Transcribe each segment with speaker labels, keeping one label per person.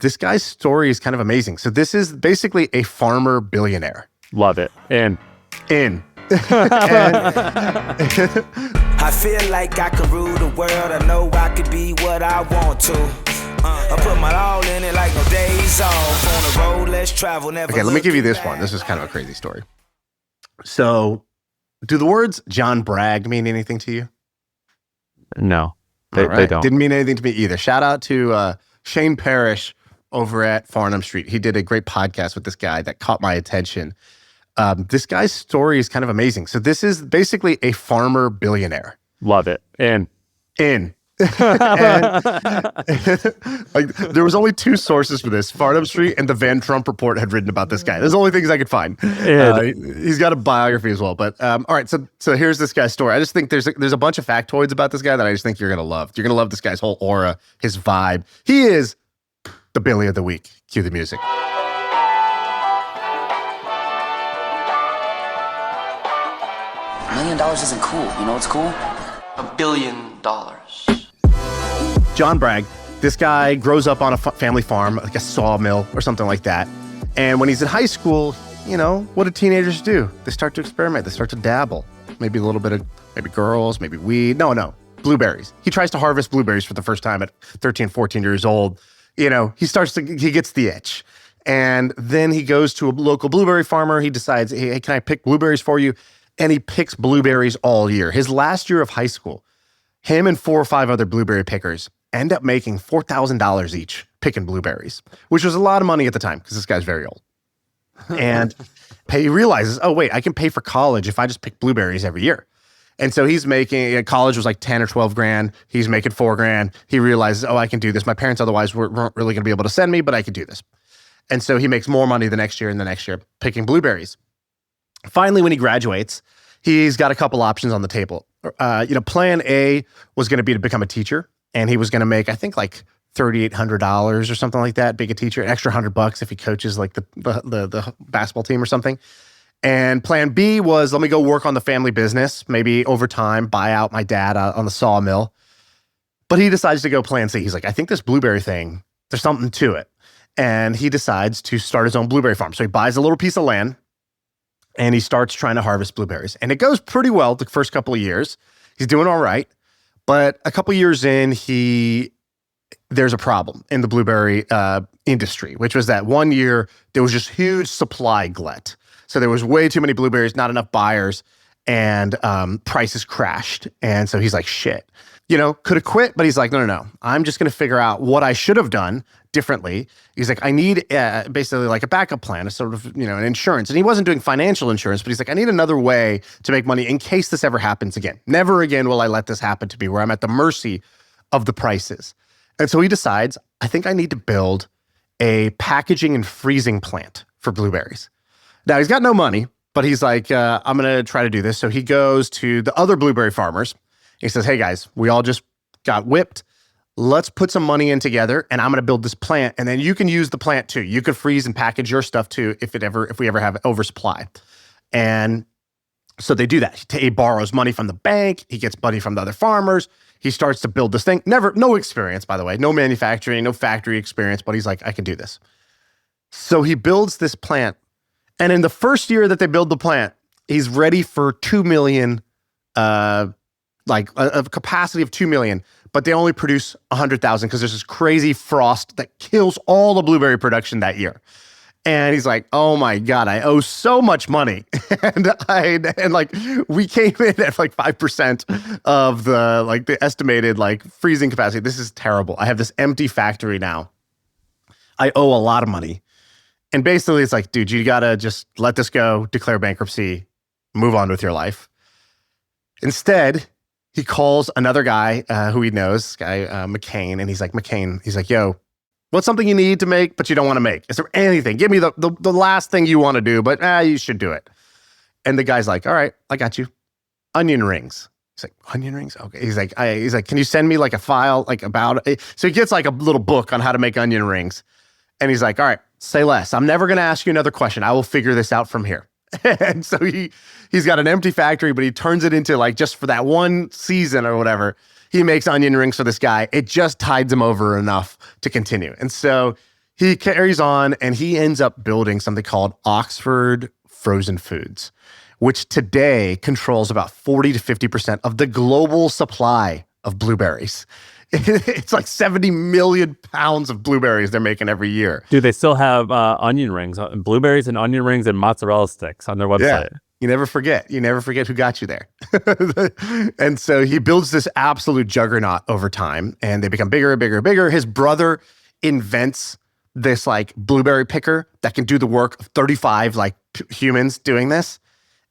Speaker 1: This guy's story is kind of amazing. So this is basically a farmer billionaire.
Speaker 2: Love it. In.
Speaker 1: And
Speaker 3: I feel like I can rule the world. I know I could be what I want to. I put my all in it like no days off. On the road, let's travel. Never
Speaker 1: okay, let me give you this
Speaker 3: back.
Speaker 1: one. This is kind of a crazy story. So, do the words John Bragg mean anything to you?
Speaker 2: No,
Speaker 1: All right.
Speaker 2: they don't.
Speaker 1: Didn't mean anything to me either. Shout out to Shane Parrish over at Farnham Street. He did a great podcast with this guy that caught my attention. This guy's story is kind of amazing. So this is basically a farmer billionaire.
Speaker 2: Love it. In.
Speaker 1: And like, there was only two sources for this: Farnham Street and the Van Trump Report had written about this guy. There's the only things I could find. He's got a biography as well. But all right, so here's this guy's story. I just think there's a bunch of factoids about this guy that I just think you're gonna love. You're gonna love this guy's whole aura, his vibe. He is the Billy of the week. Cue the music.
Speaker 4: $1 million isn't cool. You know what's cool?
Speaker 5: $1 billion.
Speaker 1: John Bragg, this guy grows up on a family farm, like a sawmill or something like that. And when he's in high school, you know, what do teenagers do? They start to experiment. They start to dabble. Maybe a little bit of, maybe girls, maybe weed. No, blueberries. He tries to harvest blueberries for the first time at 13, 14 years old. You know, he gets the itch. And then he goes to a local blueberry farmer. He decides, hey, can I pick blueberries for you? And he picks blueberries all year. His last year of high school, him and 4 or 5 other blueberry pickers end up making $4,000 each picking blueberries, which was a lot of money at the time because this guy's very old. And he realizes, oh, wait, I can pay for college if I just pick blueberries every year. And so he's making, college was like 10 or 12 grand. He's making $4,000. He realizes, oh, I can do this. My parents otherwise weren't really going to be able to send me, but I could do this. And so he makes more money the next year and the next year picking blueberries. Finally, when he graduates, he's got a couple options on the table. Plan A was going to be to become a teacher. And he was going to make, I think, like $3,800 or something like that, being a teacher, an extra $100 if he coaches like the basketball team or something. And plan B was, let me go work on the family business, maybe over time, buy out my dad on the sawmill. But he decides to go plan C. He's like, I think this blueberry thing, there's something to it. And he decides to start his own blueberry farm. So he buys a little piece of land and he starts trying to harvest blueberries. And it goes pretty well the first couple of years. He's doing all right. But a couple years in, there's a problem in the blueberry industry, which was that one year there was just huge supply glut. So there was way too many blueberries, not enough buyers, and prices crashed. And so he's like, shit, could have quit, but he's like, no. I'm just going to figure out what I should have done differently. He's like, I need basically like a backup plan, a sort of, an insurance. And he wasn't doing financial insurance, but he's like, I need another way to make money in case this ever happens again. Never again will I let this happen to me where I'm at the mercy of the prices. And so he decides, I think I need to build a packaging and freezing plant for blueberries. Now he's got no money, but he's like, I'm going to try to do this. So he goes to the other blueberry farmers. He says, hey guys, we all just got whipped. Let's put some money in together and I'm going to build this plant. And then you can use the plant too. You could freeze and package your stuff too if we ever have oversupply. And so they do that. He borrows money from the bank. He gets money from the other farmers. He starts to build this thing. No experience, by the way, no manufacturing, no factory experience, but he's like, I can do this. So he builds this plant. And in the first year that they build the plant, he's ready for 2 million, a capacity of 2 million. But they only produce 100,000 because there's this crazy frost that kills all the blueberry production that year. And he's like, oh my God, I owe so much money. and we came in at like 5% of the estimated freezing capacity. This is terrible. I have this empty factory now. I owe a lot of money. And basically it's like, dude, you gotta just let this go, declare bankruptcy, move on with your life. Instead, he calls another guy who he knows, McCain, and he's like, yo, what's something you need to make, but you don't want to make? Is there anything? Give me the last thing you want to do, but you should do it. And the guy's like, all right, I got you. Onion rings. He's like, onion rings? Okay. He's like, can you send me like a file about it? So he gets like a little book on how to make onion rings. And he's like, all right, say less. I'm never going to ask you another question. I will figure this out from here. And so he's got an empty factory, but he turns it into just for that one season or whatever, he makes onion rings for this guy. It just tides him over enough to continue. And so he carries on and he ends up building something called Oxford Frozen Foods, which today controls about 40 to 50% of the global supply of blueberries. It's like 70 million pounds of blueberries they're making every year.
Speaker 2: Dude, they still have onion rings, blueberries and onion rings and mozzarella sticks on their website.
Speaker 1: Yeah. You never forget. You never forget who got you there. And so he builds this absolute juggernaut over time, and they become bigger and bigger and bigger. His brother invents this like blueberry picker that can do the work of 35 like humans doing this.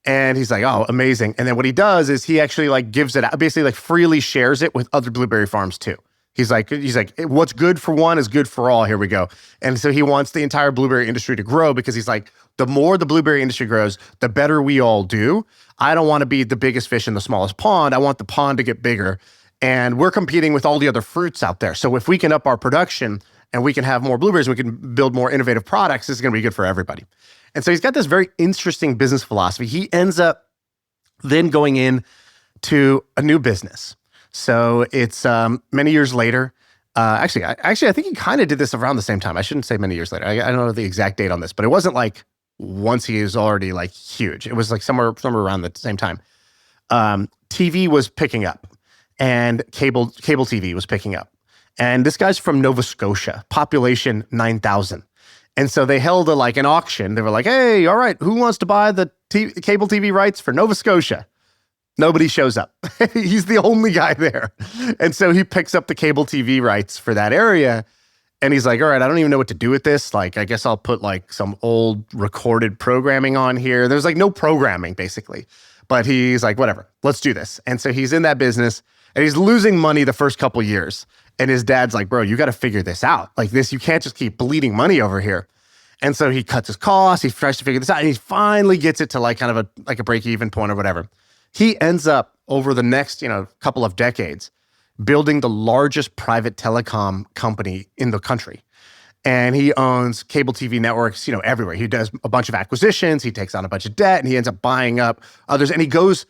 Speaker 1: And he's like, oh, amazing. And then what he does is he actually like gives it out, basically like freely shares it with other blueberry farms too. He's like, what's good for one is good for all. Here we go. And so he wants the entire blueberry industry to grow because he's like, the more the blueberry industry grows, the better we all do. I don't want to be the biggest fish in the smallest pond. I want the pond to get bigger. And we're competing with all the other fruits out there. So if we can up our production and we can have more blueberries, we can build more innovative products, this is going to be good for everybody. And so he's got this very interesting business philosophy. He ends up then going in to a new business. So it's many years later. Actually, I think he kind of did this around the same time. I shouldn't say many years later. I don't know the exact date on this, but it wasn't like once he was already like huge. It was like somewhere around the same time. TV was picking up, and cable TV was picking up. And this guy's from Nova Scotia, population 9,000. And so they held an auction. They were like, hey, all right, who wants to buy the cable TV rights for Nova Scotia? Nobody shows up. He's the only guy there. And so he picks up the cable TV rights for that area. And he's like, all right, I don't even know what to do with this. Like, I guess I'll put like some old recorded programming on here. There's like no programming basically. But he's like, whatever, let's do this. And so he's in that business and he's losing money the first couple years. And his dad's like, bro, you got to figure this out. Like this, you can't just keep bleeding money over here. And so he cuts his costs. He tries to figure this out. And he finally gets it to like kind of a break-even point or whatever. He ends up over the next, couple of decades building the largest private telecom company in the country. And he owns cable TV networks, everywhere. He does a bunch of acquisitions. He takes on a bunch of debt and he ends up buying up others. And he goes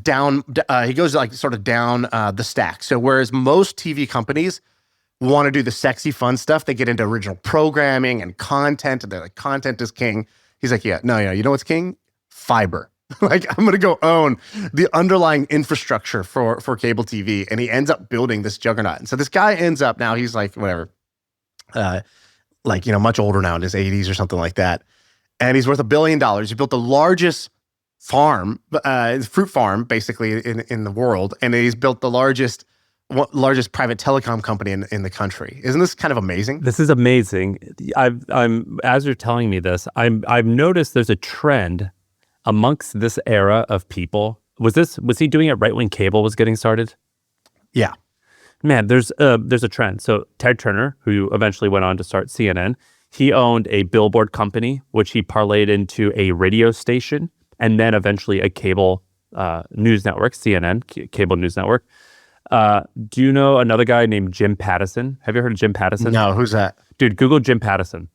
Speaker 1: down, down the stack. So whereas most TV companies want to do the sexy, fun stuff, they get into original programming and content, and they're like, content is king. He's like, yeah, no, you know what's king? Fiber. Like, I'm going to go own the underlying infrastructure for cable TV. And he ends up building this juggernaut. And so this guy ends up now, he's like, whatever, much older now in his 80s or something like that. And he's worth $1 billion. He built the largest farm, fruit farm, basically in the world. And he's built the largest private telecom company in the country. Isn't this kind of amazing?
Speaker 2: This is amazing. I'm as you're telling me this, I've noticed there's a trend amongst this era of people. Was he doing it right when cable was getting started?
Speaker 1: Yeah.
Speaker 2: Man, there's a trend. So Ted Turner, who eventually went on to start CNN, he owned a billboard company, which he parlayed into a radio station, and then eventually a cable news network, CNN, cable news network. Do you know another guy named Jim Pattison? Have you heard of Jim Pattison?
Speaker 1: No, who's that?
Speaker 2: Dude, Google Jim Pattison.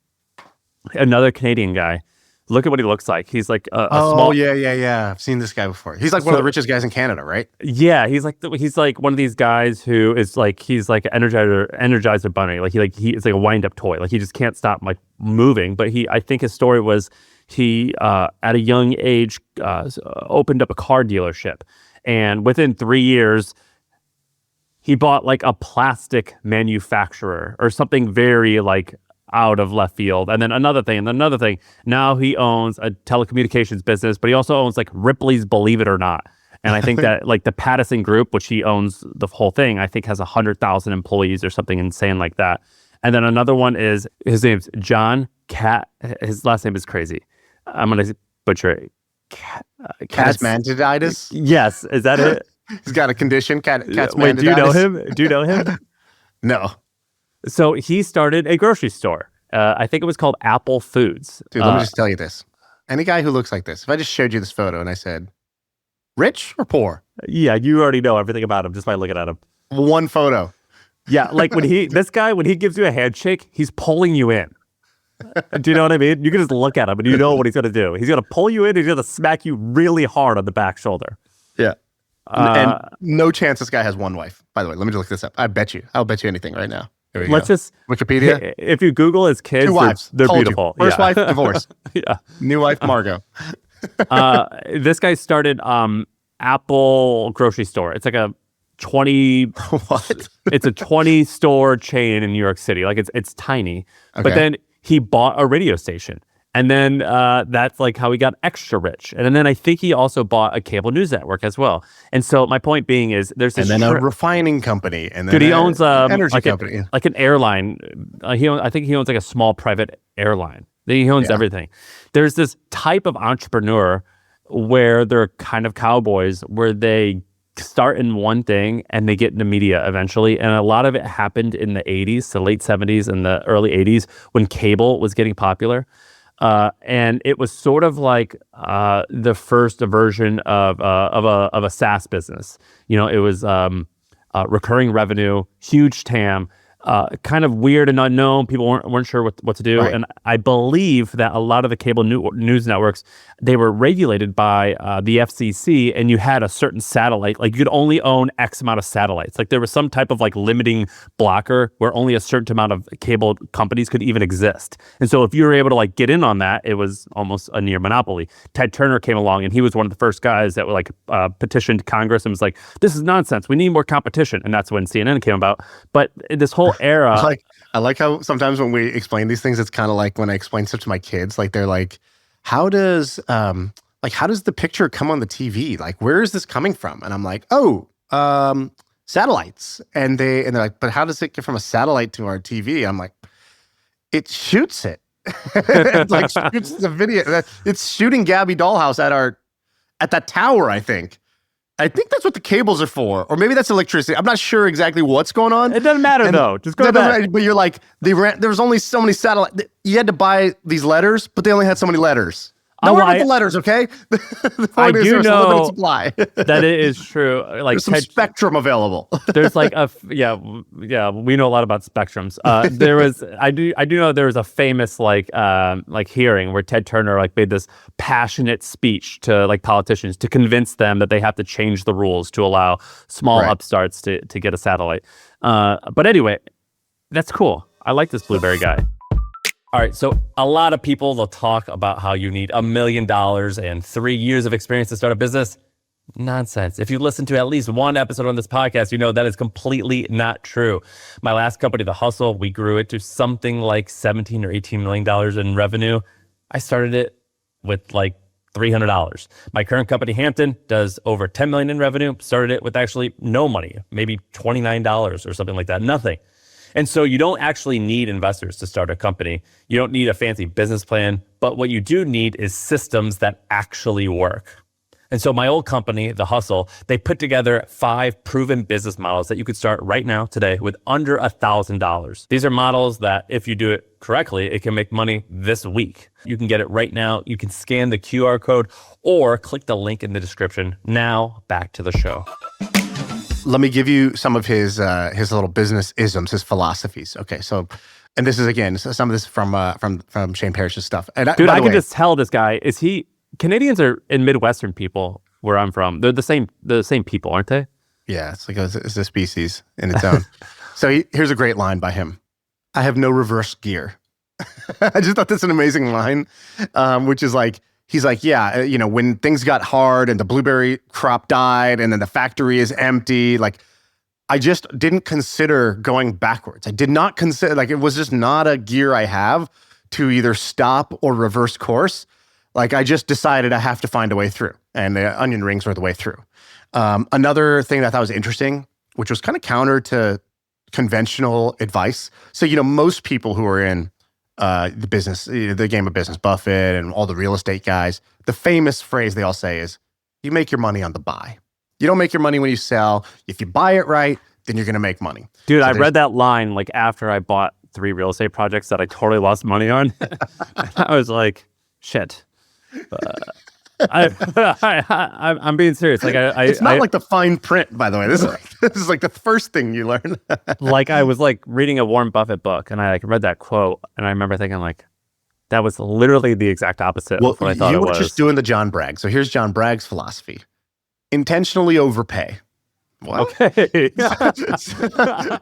Speaker 2: Another Canadian guy. Look at what he looks like. He's like a small...
Speaker 1: yeah. I've seen this guy before. He's like one of the richest guys in Canada, right?
Speaker 2: Yeah, he's like one of these guys who is like, he's like an Energizer bunny. It's like a wind-up toy. Like he just can't stop like moving. But I think his story was he at a young age opened up a car dealership, and within 3 years he bought like a plastic manufacturer or something very like out of left field. And then another thing. Now he owns a telecommunications business, but he also owns like Ripley's Believe It or Not. And I think that like the Pattison Group, which he owns the whole thing, I think has 100,000 employees or something insane like that. And then another one is, his name's John Cat. His last name is crazy. I'm going to butcher it.
Speaker 1: Catsmandiditis?
Speaker 2: Yes. Is that it?
Speaker 1: He's got a condition, Catsmandiditis.
Speaker 2: Wait, do you know him? Do you know him?
Speaker 1: No.
Speaker 2: So he started a grocery store. I think it was called Apple Foods.
Speaker 1: Dude, let me just tell you this. Any guy who looks like this, if I just showed you this photo and I said, rich or poor?
Speaker 2: Yeah, you already know everything about him just by looking at him.
Speaker 1: One photo.
Speaker 2: Yeah, like when he gives you a handshake, he's pulling you in. Do you know what I mean? You can just look at him and you know what he's going to do. He's going to pull you in. He's going to smack you really hard on the back shoulder.
Speaker 1: Yeah. And no chance this guy has one wife. By the way, let me just look this up. I'll bet you anything right now. There we
Speaker 2: let's
Speaker 1: go.
Speaker 2: just
Speaker 1: Wikipedia.
Speaker 2: If you Google his kids,
Speaker 1: 2 wives.
Speaker 2: they're
Speaker 1: Told you.
Speaker 2: beautiful.
Speaker 1: First
Speaker 2: Yeah.
Speaker 1: wife, divorce.
Speaker 2: Yeah.
Speaker 1: New wife, Margot.
Speaker 2: This guy started Apple grocery store. It's like a 20
Speaker 1: What?
Speaker 2: it's a 20 store chain in New York City. Like it's tiny. But
Speaker 1: Okay.
Speaker 2: then he bought a radio station. And then that's like how he got extra rich. And then I think he also bought a cable news network as well. And so my point being is there's this
Speaker 1: And then a refining company, and then
Speaker 2: dude, he owns
Speaker 1: energy
Speaker 2: like
Speaker 1: company.
Speaker 2: like an airline. I think he owns like a small private airline. He owns everything. There's this type of entrepreneur where they're kind of cowboys, where they start in one thing and they get into media eventually. And a lot of it happened in the 80s, the late 70s and the early 80s when cable was getting popular. And it was sort of like the first version of a SaaS business. You know, it was recurring revenue, huge TAM, kind of weird and unknown. People weren't sure what to do.
Speaker 1: Right.
Speaker 2: And I believe that a lot of the cable news networks, they were regulated by the FCC, and you had a certain satellite. Like you could only own X amount of satellites. Like there was some type of like limiting blocker where only a certain amount of cable companies could even exist. And so if you were able to like get in on that, it was almost a near monopoly. Ted Turner came along, and he was one of the first guys that like petitioned Congress and was like, "This is nonsense. We need more competition." And that's when CNN came about. But this whole era,
Speaker 1: I like how sometimes when we explain these things, it's kind of like when I explain stuff to my kids, like they're like, how does the picture come on the TV? Like, where is this coming from? And I'm like, satellites. And they're like, but how does it get from a satellite to our TV? I'm like, it shoots it. It like shoots the video. It's shooting Gabby Dollhouse at that tower, I think. I think that's what the cables are for, or maybe that's electricity. I'm not sure exactly what's going on.
Speaker 2: it doesn't matter though. Just go to bed.
Speaker 1: But you're like, there was only so many satellites. You had to buy these letters, but they only had so many letters. Don't worry about the letters, okay? The
Speaker 2: I
Speaker 1: point is
Speaker 2: do
Speaker 1: there's a limited
Speaker 2: know
Speaker 1: supply.
Speaker 2: that it is true. Like
Speaker 1: There's some spectrum available.
Speaker 2: there's like we know a lot about spectrums. I do know there was a famous like hearing where Ted Turner like made this passionate speech to like politicians to convince them that they have to change the rules to allow small upstarts to get a satellite. But anyway, that's cool. I like this Blueberry guy. All right, so a lot of people, they'll talk about how you need $1 million and 3 years of experience to start a business. Nonsense. If you listen to at least one episode on this podcast, you know that is completely not true. My last company, The Hustle, we grew it to something like $17 or $18 million in revenue. I started it with like $300. My current company, Hampton, does over $10 million in revenue. Started it with actually no money, maybe $29 or something like that, nothing. And so you don't actually need investors to start a company. You don't need a fancy business plan, but what you do need is systems that actually work. And so my old company, The Hustle, they put together 5 proven business models that you could start right now today with under $1,000. These are models that if you do it correctly, it can make money this week. You can get it right now. You can scan the QR code or click the link in the description. Now back to the show.
Speaker 1: Let me give you some of his little business isms, his philosophies. Okay, so, and this is again some of this from Shane Parrish's stuff. And
Speaker 2: dude, I can just tell this guy Canadians are in Midwestern people where I'm from. They're the same people, aren't they?
Speaker 1: Yeah, it's like it's a species in its own. So here's a great line by him. I have no reverse gear. I just thought that's an amazing line, which is like, he's like, yeah, when things got hard and the blueberry crop died and then the factory is empty, like I just didn't consider going backwards. I did not consider, like it was just not a gear I have to either stop or reverse course. Like I just decided I have to find a way through, and the onion rings were the way through. Another thing that I thought was interesting, which was kind of counter to conventional advice. So, most people who are in the business, the game of business, Buffett and all the real estate guys, the famous phrase they all say is, you make your money on the buy. You don't make your money when you sell. If you buy it right, then you're going to make money.
Speaker 2: Dude, I read that line like after I bought 3 real estate projects that I totally lost money on. I was like, shit. I'm being serious. Like
Speaker 1: it's not like the fine print, by the way. This is like the first thing you learn.
Speaker 2: Like I was like reading a Warren Buffett book, and I like read that quote, and I remember thinking like, that was literally the exact opposite of what I thought it was.
Speaker 1: You were just doing the John Bragg. So here's John Bragg's philosophy: intentionally overpay. What?
Speaker 2: Okay.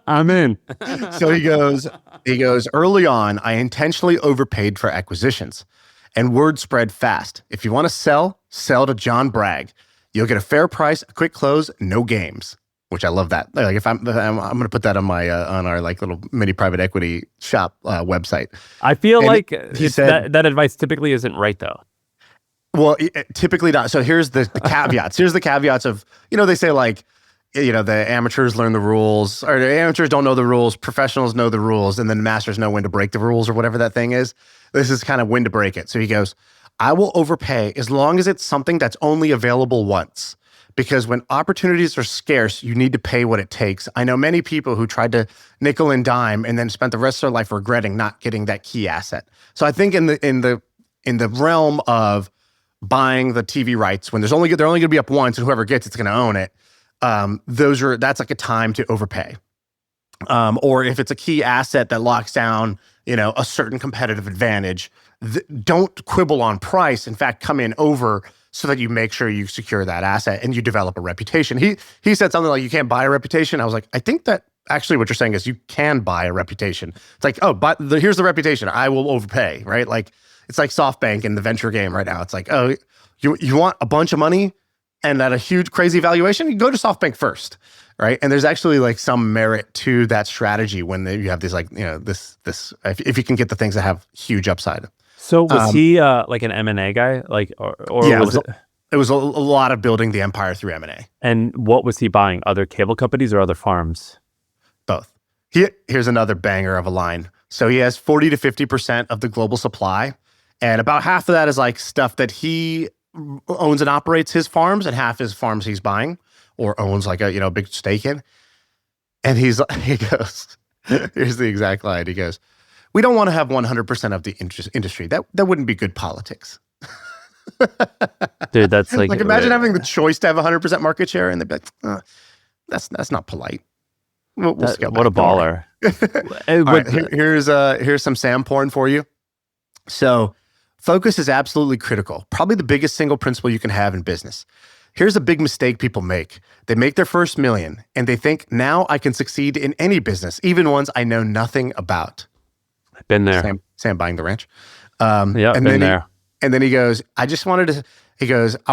Speaker 2: I'm in.
Speaker 1: So he goes, early on, I intentionally overpaid for acquisitions, and word spread fast. If you want to sell to John Bragg. You'll get a fair price, a quick close, no games. Which I love that. Like if I'm going to put that on my on our like little mini private equity shop website.
Speaker 2: I feel
Speaker 1: And
Speaker 2: like
Speaker 1: he said
Speaker 2: that advice typically isn't right though.
Speaker 1: Well, typically not. So here's the caveats. Here's the caveats of, they say like, the amateurs learn the rules, or the amateurs don't know the rules, professionals know the rules, and then masters know when to break the rules or whatever that thing is. This is kind of when to break it. So he goes, I will overpay as long as it's something that's only available once. Because when opportunities are scarce, you need to pay what it takes. I know many people who tried to nickel and dime and then spent the rest of their life regretting not getting that key asset. So I think in the realm of buying the TV rights, when they're only going to be up once, and whoever gets it's going to own it. That's like a time to overpay. Or if it's a key asset that locks down, a certain competitive advantage, don't quibble on price. In fact, come in over so that you make sure you secure that asset and you develop a reputation. He said something like, you can't buy a reputation. I was like, I think that actually what you're saying is you can buy a reputation. It's like, but here's the reputation. I will overpay, right? Like, it's like SoftBank in the venture game right now. It's like, oh, you want a bunch of money and at a huge, crazy valuation, you go to SoftBank first, right? And there's actually like some merit to that strategy when you have these like, this if you can get the things that have huge upside.
Speaker 2: So was he like an M&A guy? Like, or
Speaker 1: yeah,
Speaker 2: was
Speaker 1: it was a lot of building the empire through M&A.
Speaker 2: And what was he buying? Other cable companies or other farms?
Speaker 1: Both. Here's another banger of a line. So he has 40 to 50% of the global supply, and about half of that is like stuff that he owns and operates his farms, and half is farms he's buying or owns like a big stake in. And he goes, here's the exact line. He goes, we don't want to have 100% of the industry. That wouldn't be good politics.
Speaker 2: Dude, that's like
Speaker 1: imagine having the choice to have 100% market share, and they'd be like, that's not polite. We'll scale back.
Speaker 2: What a baller.
Speaker 1: All right, here's some Sam porn for you. So focus is absolutely critical. Probably the biggest single principle you can have in business. Here's a big mistake people make. They make their first million, and they think, now I can succeed in any business, even ones I know nothing about.
Speaker 2: Been there.
Speaker 1: Sam buying the ranch.
Speaker 2: Yeah, been there.
Speaker 1: And then he goes, I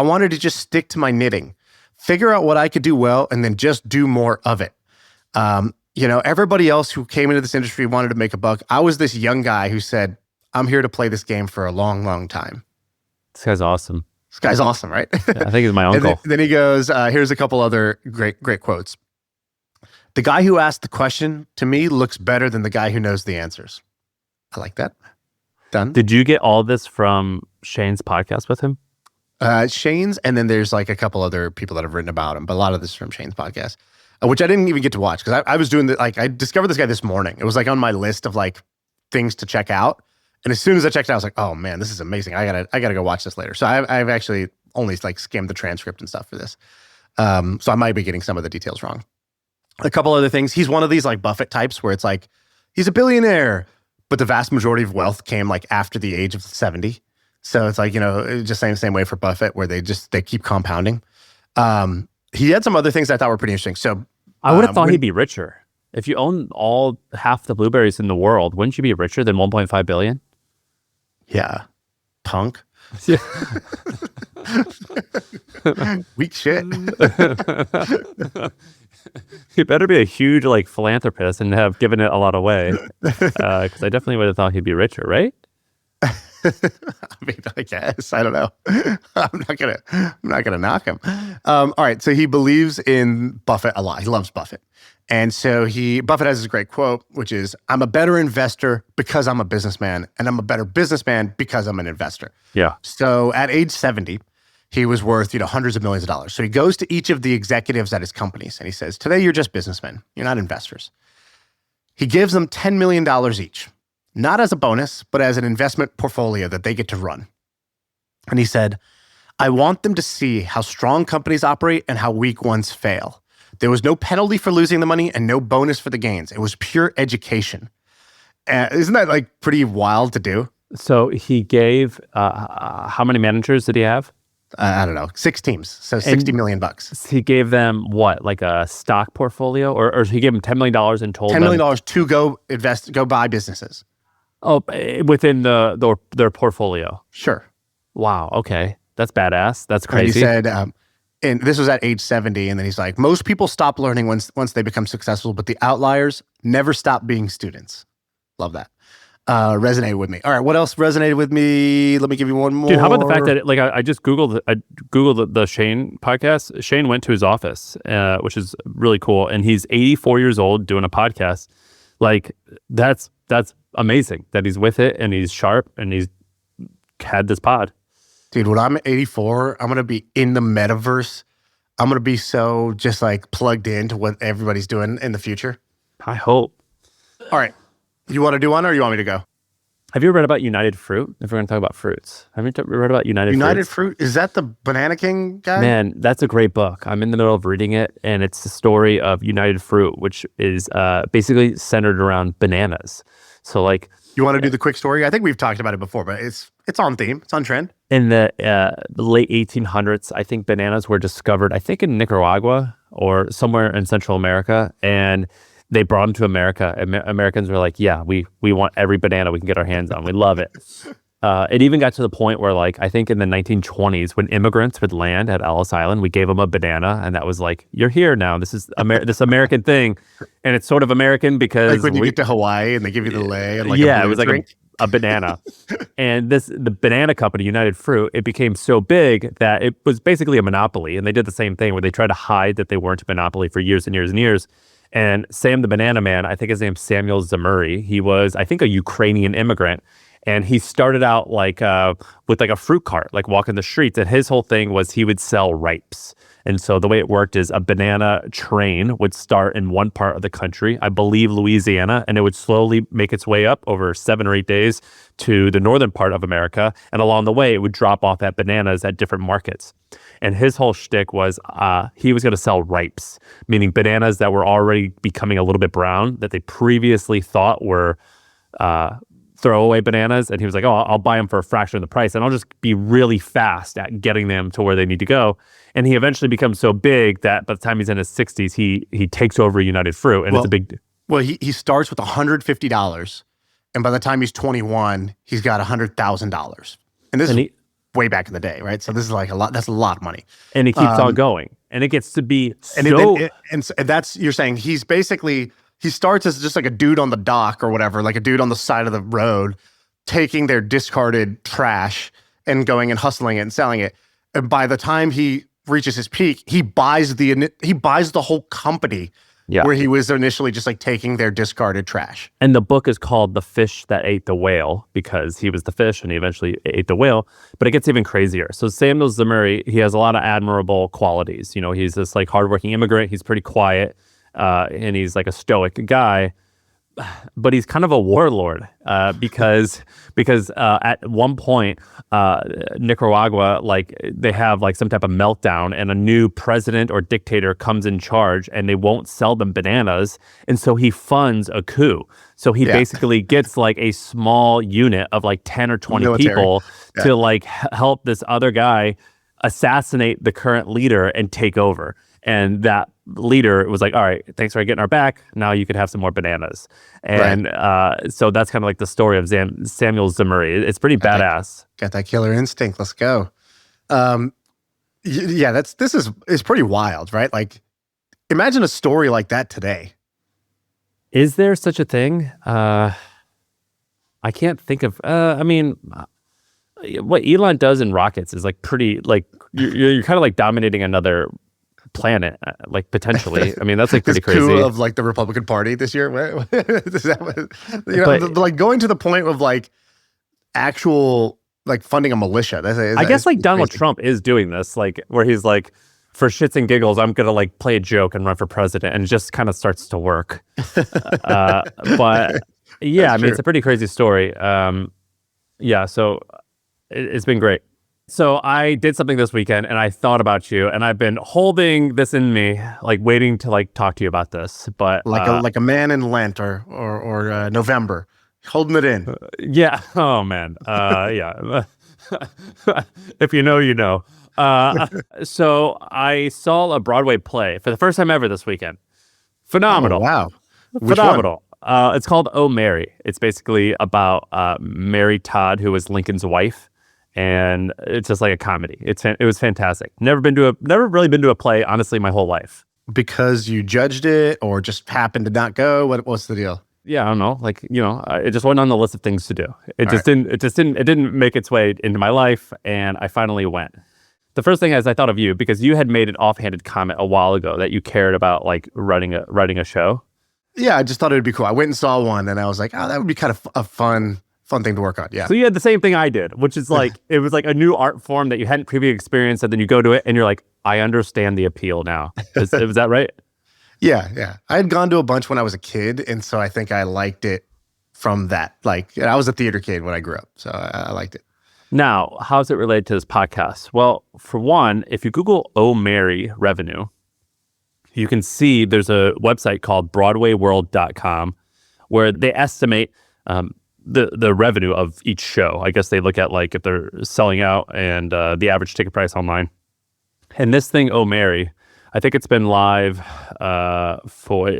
Speaker 1: wanted to just stick to my knitting, figure out what I could do well, and then just do more of it. Everybody else who came into this industry wanted to make a buck. I was this young guy who said, I'm here to play this game for a long, long time.
Speaker 2: This guy's awesome.
Speaker 1: This guy's awesome, right?
Speaker 2: Yeah, I think he's my uncle.
Speaker 1: Then he goes, here's a couple other great quotes. The guy who asked the question to me looks better than the guy who knows the answers. I like that. Done.
Speaker 2: Did you get all this from Shane's podcast with him?
Speaker 1: Shane's, and then there's like a couple other people that have written about him, but a lot of this is from Shane's podcast, which I didn't even get to watch because I was doing I discovered this guy this morning. It was like on my list of like things to check out. And as soon as I checked it out, I was like, oh man, this is amazing. I gotta go watch this later. So I've actually only like skimmed the transcript and stuff for this. So I might be getting some of the details wrong. A couple other things. He's one of these like Buffett types where it's like, he's a billionaire, but the vast majority of wealth came like after the age of 70. So it's like, just same way for Buffett where they keep compounding. He had some other things I thought were pretty interesting. So
Speaker 2: I would have thought he'd be richer. If you own half the blueberries in the world, wouldn't you be richer than 1.5 billion?
Speaker 1: Yeah. Punk.
Speaker 2: Yeah.
Speaker 1: Weak shit.
Speaker 2: He better be a huge like philanthropist and have given it a lot away. Because I definitely would have thought he'd be richer, right?
Speaker 1: I mean, I guess. I don't know. I'm not gonna knock him. All right. So he believes in Buffett a lot. He loves Buffett. And so Buffett has this great quote, which is, I'm a better investor because I'm a businessman, and I'm a better businessman because I'm an investor.
Speaker 2: Yeah.
Speaker 1: So at age 70, he was worth, hundreds of millions of dollars. So he goes to each of the executives at his companies and he says, today you're just businessmen. You're not investors. He gives them $10 million each, not as a bonus, but as an investment portfolio that they get to run. And he said, I want them to see how strong companies operate and how weak ones fail. There was no penalty for losing the money and no bonus for the gains. It was pure education. Isn't that like pretty wild to do?
Speaker 2: So he gave, how many managers did he have?
Speaker 1: I don't know, 6 teams. So $60 million bucks.
Speaker 2: He gave them what, like a stock portfolio, or he gave them $10 million and told
Speaker 1: $10 million
Speaker 2: them
Speaker 1: to go buy businesses.
Speaker 2: within their portfolio.
Speaker 1: Sure.
Speaker 2: Wow. Okay, that's badass. That's
Speaker 1: And he
Speaker 2: crazy.
Speaker 1: said, and this was at age 70, and then he's like, most people stop learning once they become successful, but the outliers never stop being students. Love that. Resonated with me. All right, what else resonated with me? Let me give you one more.
Speaker 2: Dude, how about the fact that I just Googled the Shane podcast. Shane went to his office, which is really cool, and he's 84 years old doing a podcast. Like that's amazing that he's with it and he's sharp and he's had this pod.
Speaker 1: Dude, when I'm 84, I'm going to be in the metaverse. I'm going to be so just like plugged into what everybody's doing in the future.
Speaker 2: I hope.
Speaker 1: All right. You want to do one or you want me to go?
Speaker 2: Have you ever read about United Fruit? If we're going to talk about fruits, have you read about United
Speaker 1: Fruit? Is that the Banana King guy?
Speaker 2: Man, that's a great book. I'm in the middle of reading it, and it's the story of United Fruit, which is basically centered around bananas. So, like,
Speaker 1: you want to do the quick story? I think we've talked about it before, but it's on theme. It's on trend.
Speaker 2: in the late 1800s, I think bananas were discovered, I think in Nicaragua or somewhere in Central America, and they brought them to America. Americans were like, yeah, we want every banana we can get our hands on. We love it. It even got to the point where, like, I think in the 1920s, when immigrants would land at Ellis Island, we gave them a banana, and that was like, you're here now. This is this American thing, and it's sort of American because
Speaker 1: like when you get to Hawaii and they give you the lei and like
Speaker 2: it was like a banana. And the banana company, United Fruit, it became so big that it was basically a monopoly, and they did the same thing where they tried to hide that they weren't a monopoly for years and years and years. And Sam the Banana Man, I think his name's Samuel Zamuri. He was, I think, a Ukrainian immigrant. And he started out like with like a fruit cart, like walking the streets. And his whole thing was he would sell ripes. And so the way it worked is a banana train would start in one part of the country, I believe Louisiana, and it would slowly make its way up over 7 or 8 days to the northern part of America. And along the way, it would drop off at bananas at different markets. And his whole shtick was he was going to sell ripes, meaning bananas that were already becoming a little bit brown that they previously thought were throwaway bananas. And he was like, oh, I'll buy them for a fraction of the price, and I'll just be really fast at getting them to where they need to go. And he eventually becomes so big that by the time he's in his 60s, he takes over United Fruit, and it's a big...
Speaker 1: Well, he starts with $150, and by the time he's 21, he's got $100,000. And this is way back in the day, right? So this is like a lot. That's a lot of money.
Speaker 2: And he keeps on going, and it gets to be
Speaker 1: and that's, you're saying he's basically... He starts as just like a dude on the dock or whatever, like a dude on the side of the road, taking their discarded trash and going and hustling it and selling it. And by the time he reaches his peak, he buys the whole company where he was initially just like taking their discarded trash.
Speaker 2: And the book is called The Fish That Ate the Whale because he was the fish and he eventually ate the whale. But it gets even crazier. So Samuel Zamuri, he has a lot of admirable qualities. You know, he's this like hardworking immigrant. He's pretty quiet. And he's like a stoic guy, but he's kind of a warlord because at one point Nicaragua, like, they have like some type of meltdown and a new president or dictator comes in charge and they won't sell them bananas, and so he funds a coup. So he basically gets like a small unit of like 10 or 20 people to like help this other guy assassinate the current leader and take over. And that leader was like, all right, thanks for getting our back. Now you could have some more bananas. And so that's kind of like the story of Samuel Zamuri. It's pretty badass.
Speaker 1: Got that killer instinct. Let's go. This is pretty wild, right? Like, imagine a story like that today.
Speaker 2: Is there such a thing? I can't think of, I mean, what Elon does in rockets is like pretty, like, you're kind of like dominating another planet, like, potentially. I mean, that's like pretty crazy.
Speaker 1: Coup of like the Republican Party this year. Like going to the point of like actual like funding a militia.
Speaker 2: I guess like Donald Trump is doing this, like where he's like, for shits and giggles, I'm gonna like play a joke and run for president, and it just kind of starts to work. But yeah, I mean, it's a pretty crazy story. So it's been great. So I did something this weekend and I thought about you, and I've been holding this in me, like waiting to like talk to you about this. But
Speaker 1: like a man in Lent or November, holding it in.
Speaker 2: Yeah. Oh man. Yeah. If you know, you know. So I saw a Broadway play for the first time ever this weekend. Phenomenal.
Speaker 1: Oh, wow. Which
Speaker 2: Phenomenal. It's called Oh, Mary. It's basically about Mary Todd, who was Lincoln's wife. And it's just like a comedy. It was fantastic. Never really been to a play, honestly, my whole life.
Speaker 1: Because you judged it or just happened to not go? What's the deal?
Speaker 2: Yeah, I don't know. Like, it just wasn't on the list of things to do. It didn't make its way into my life. And I finally went. The first thing is I thought of you because you had made an offhanded comment a while ago that you cared about like writing a show.
Speaker 1: Yeah, I just thought it would be cool. I went and saw one and I was like, oh, that would be kind of a fun thing to work on. Yeah.
Speaker 2: So you had the same thing I did, which is like, it was like a new art form that you hadn't previously experienced. And then you go to it and you're like, I understand the appeal now. Was that right?
Speaker 1: Yeah. I had gone to a bunch when I was a kid. And so I think I liked it from that. Like, I was a theater kid when I grew up. So I liked it.
Speaker 2: Now, how's it related to this podcast? Well, for one, if you Google Oh, Mary revenue, you can see there's a website called BroadwayWorld.com where they estimate the revenue of each show. I guess they look at like if they're selling out and the average ticket price online. And this thing, Oh, Mary, I think it's been live for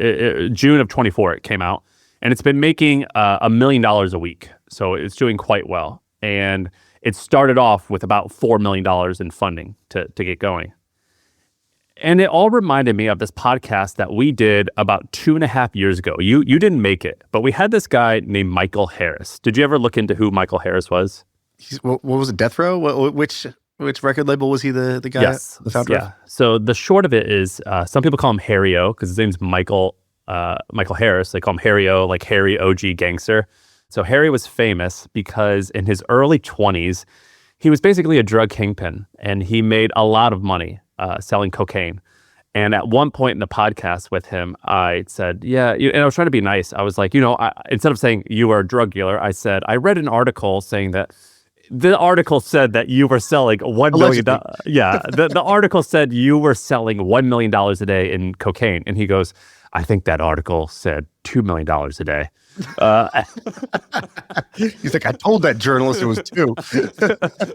Speaker 2: June of 24. It came out, and it's been making $1 million a week. So it's doing quite well. And it started off with about $4 million in funding to get going. And it all reminded me of this podcast that we did about 2.5 years ago. You didn't make it, but we had this guy named Michael Harris. Did you ever look into who Michael Harris was?
Speaker 1: What was it, Death Row? Which record label was he the guy?
Speaker 2: Yes.
Speaker 1: The founder of?
Speaker 2: So the short of it is some people call him Harry-O because his name's Michael Harris. They call him Harry-O, like Harry OG Gangster. So Harry was famous because in his early 20s, he was basically a drug kingpin, and he made a lot of money selling cocaine. And at one point in the podcast with him, I said, and I was trying to be nice. I was like, instead of saying you are a drug dealer, I said, I read an article saying that the article said that you were selling $1 million. Yeah, the article said you were selling $1 million a day in cocaine. And he goes, I think that article said $2 million a day.
Speaker 1: He's like, I told that journalist it was 2.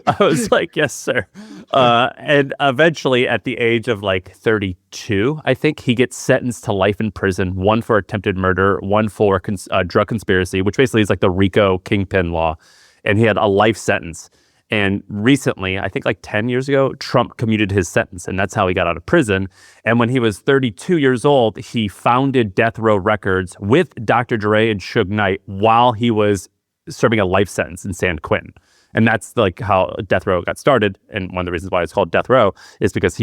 Speaker 2: I was like, yes, sir. And eventually at the age of like 32, I think he gets sentenced to life in prison, 1 for attempted murder, 1 for drug conspiracy, which basically is like the RICO kingpin law. And he had a life sentence. And recently, I think like 10 years ago, Trump commuted his sentence, and that's how he got out of prison. And when he was 32 years old, he founded Death Row Records with Dr. Dre and Suge Knight while he was serving a life sentence in San Quentin. And that's like how Death Row got started. And one of the reasons why it's called Death Row is because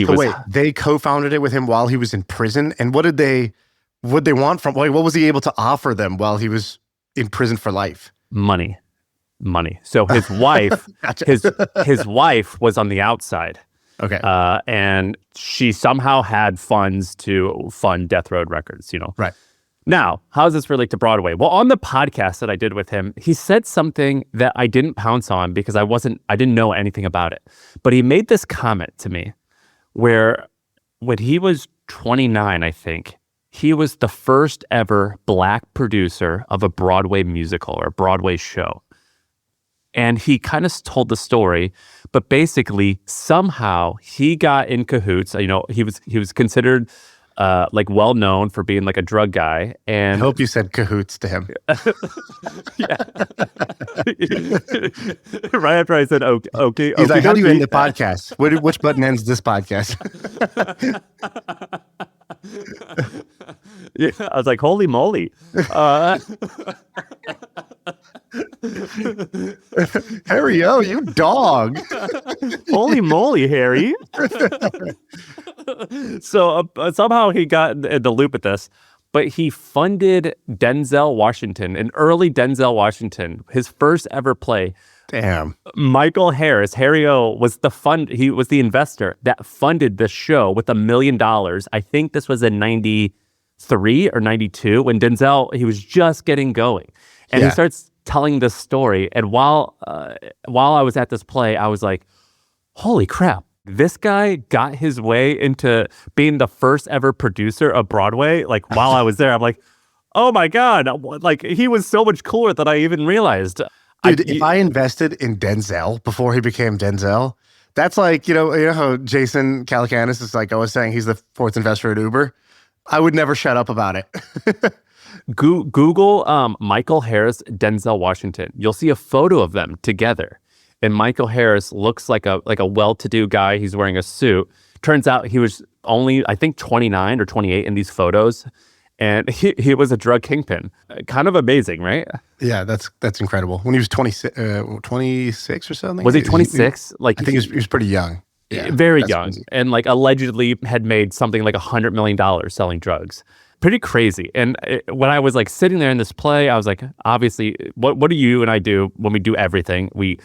Speaker 1: they co-founded it with him while he was in prison. And what did they want from, like, what was he able to offer them while he was in prison for life?
Speaker 2: Money. So his wife,
Speaker 1: Gotcha.
Speaker 2: his wife was on the outside.
Speaker 1: Okay.
Speaker 2: And she somehow had funds to fund Death Row Records,
Speaker 1: Right.
Speaker 2: Now, how does this relate to Broadway? Well, on the podcast that I did with him, he said something that I didn't pounce on because I didn't know anything about it. But he made this comment to me where when he was 29, I think, he was the first ever Black producer of a Broadway musical or a Broadway show. And he kind of told the story, but basically somehow he got in cahoots. He was considered like well known for being like a drug guy. And
Speaker 1: I hope you said cahoots to him.
Speaker 2: Yeah. Right after I said okay.
Speaker 1: He's like, how do you end the podcast? Which button ends this podcast?
Speaker 2: Yeah, I was like, holy moly.
Speaker 1: Harry, you dog.
Speaker 2: Holy moly, Harry. So somehow he got in the loop with this, but he funded Denzel Washington, an early Denzel Washington, his first ever play.
Speaker 1: Damn.
Speaker 2: Michael Harris, Harry-O, was he was the investor that funded this show with $1 million. I think this was in 93 or 92 when Denzel, he was just getting going. And he starts telling this story. And while I was at this play, I was like, holy crap. This guy got his way into being the first ever producer of Broadway. Like while I was there, I'm like, oh my God. Like he was so much cooler than I even realized.
Speaker 1: Dude, if I invested in Denzel before he became Denzel, that's like, you know how Jason Calacanis is like always saying he's the fourth investor at Uber? I would never shut up about it.
Speaker 2: Google Michael Harris, Denzel Washington. You'll see a photo of them together. And Michael Harris looks like a well-to-do guy. He's wearing a suit. Turns out he was only, I think, 29 or 28 in these photos. And he was a drug kingpin. Kind of amazing, right?
Speaker 1: Yeah, that's incredible. When he was 26 or something?
Speaker 2: Was he 26?
Speaker 1: I think he was pretty young. Yeah,
Speaker 2: very young. Crazy. And like allegedly had made something like $100 million selling drugs. Pretty crazy. And when I was like sitting there in this play, I was like, obviously, what do you and I do when we do everything? We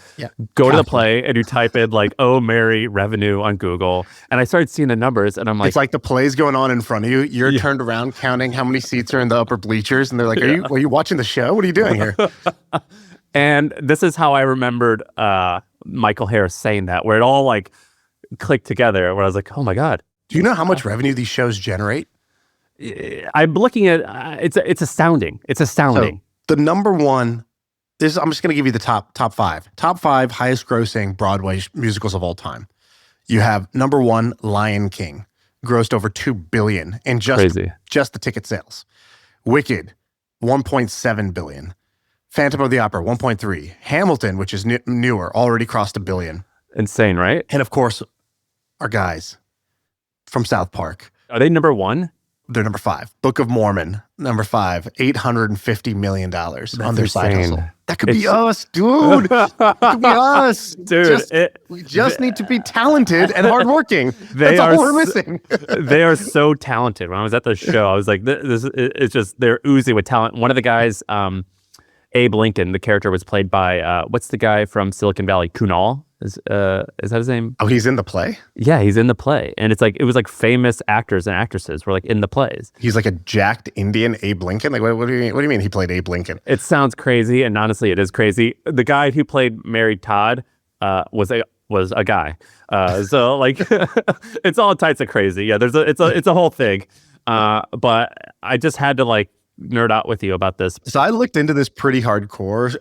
Speaker 2: go to the play and you type in like, oh, Mary revenue on Google. And I started seeing the numbers and I'm like,
Speaker 1: it's like the play's going on in front of you. You're turned around counting how many seats are in the upper bleachers. And they're like, are you watching the show? What are you doing here?
Speaker 2: And this is how I remembered Michael Harris saying that, where it all like clicked together, where I was like, oh my God.
Speaker 1: Do you know how much revenue these shows generate?
Speaker 2: I'm looking at it's astounding. It's astounding.
Speaker 1: So the number one is, I'm just going to give you the top five. Top five highest grossing Broadway musicals of all time. You have number one, Lion King, grossed over $2 billion in just the ticket sales. Wicked, $1.7 billion. Phantom of the Opera, 1.3. Hamilton, which is newer, already crossed $1 billion.
Speaker 2: Insane, right?
Speaker 1: And of course, our guys from South Park.
Speaker 2: Are they number one?
Speaker 1: They're number 5. Book of Mormon, number 5, $850 million on their side hustle. That could be us, dude. That could be us.
Speaker 2: Dude.
Speaker 1: We just need to be talented and hardworking. That's all we're missing.
Speaker 2: They are so talented. When I was at the show, I was like, it's just, they're oozing with talent. One of the guys, Abe Lincoln, the character was played by, what's the guy from Silicon Valley? Kunal? Is that his name?
Speaker 1: Oh, he's in the play?
Speaker 2: Yeah, he's in the play. And it was like famous actors and actresses were like in the plays.
Speaker 1: He's like a jacked Indian Abe Lincoln? Like, what do you mean he played Abe Lincoln?
Speaker 2: It sounds crazy, and honestly, it is crazy. The guy who played Mary Todd was a guy. So like, it's all types of crazy. Yeah, it's a whole thing. But I just had to like nerd out with you about this.
Speaker 1: So I looked into this pretty hardcore.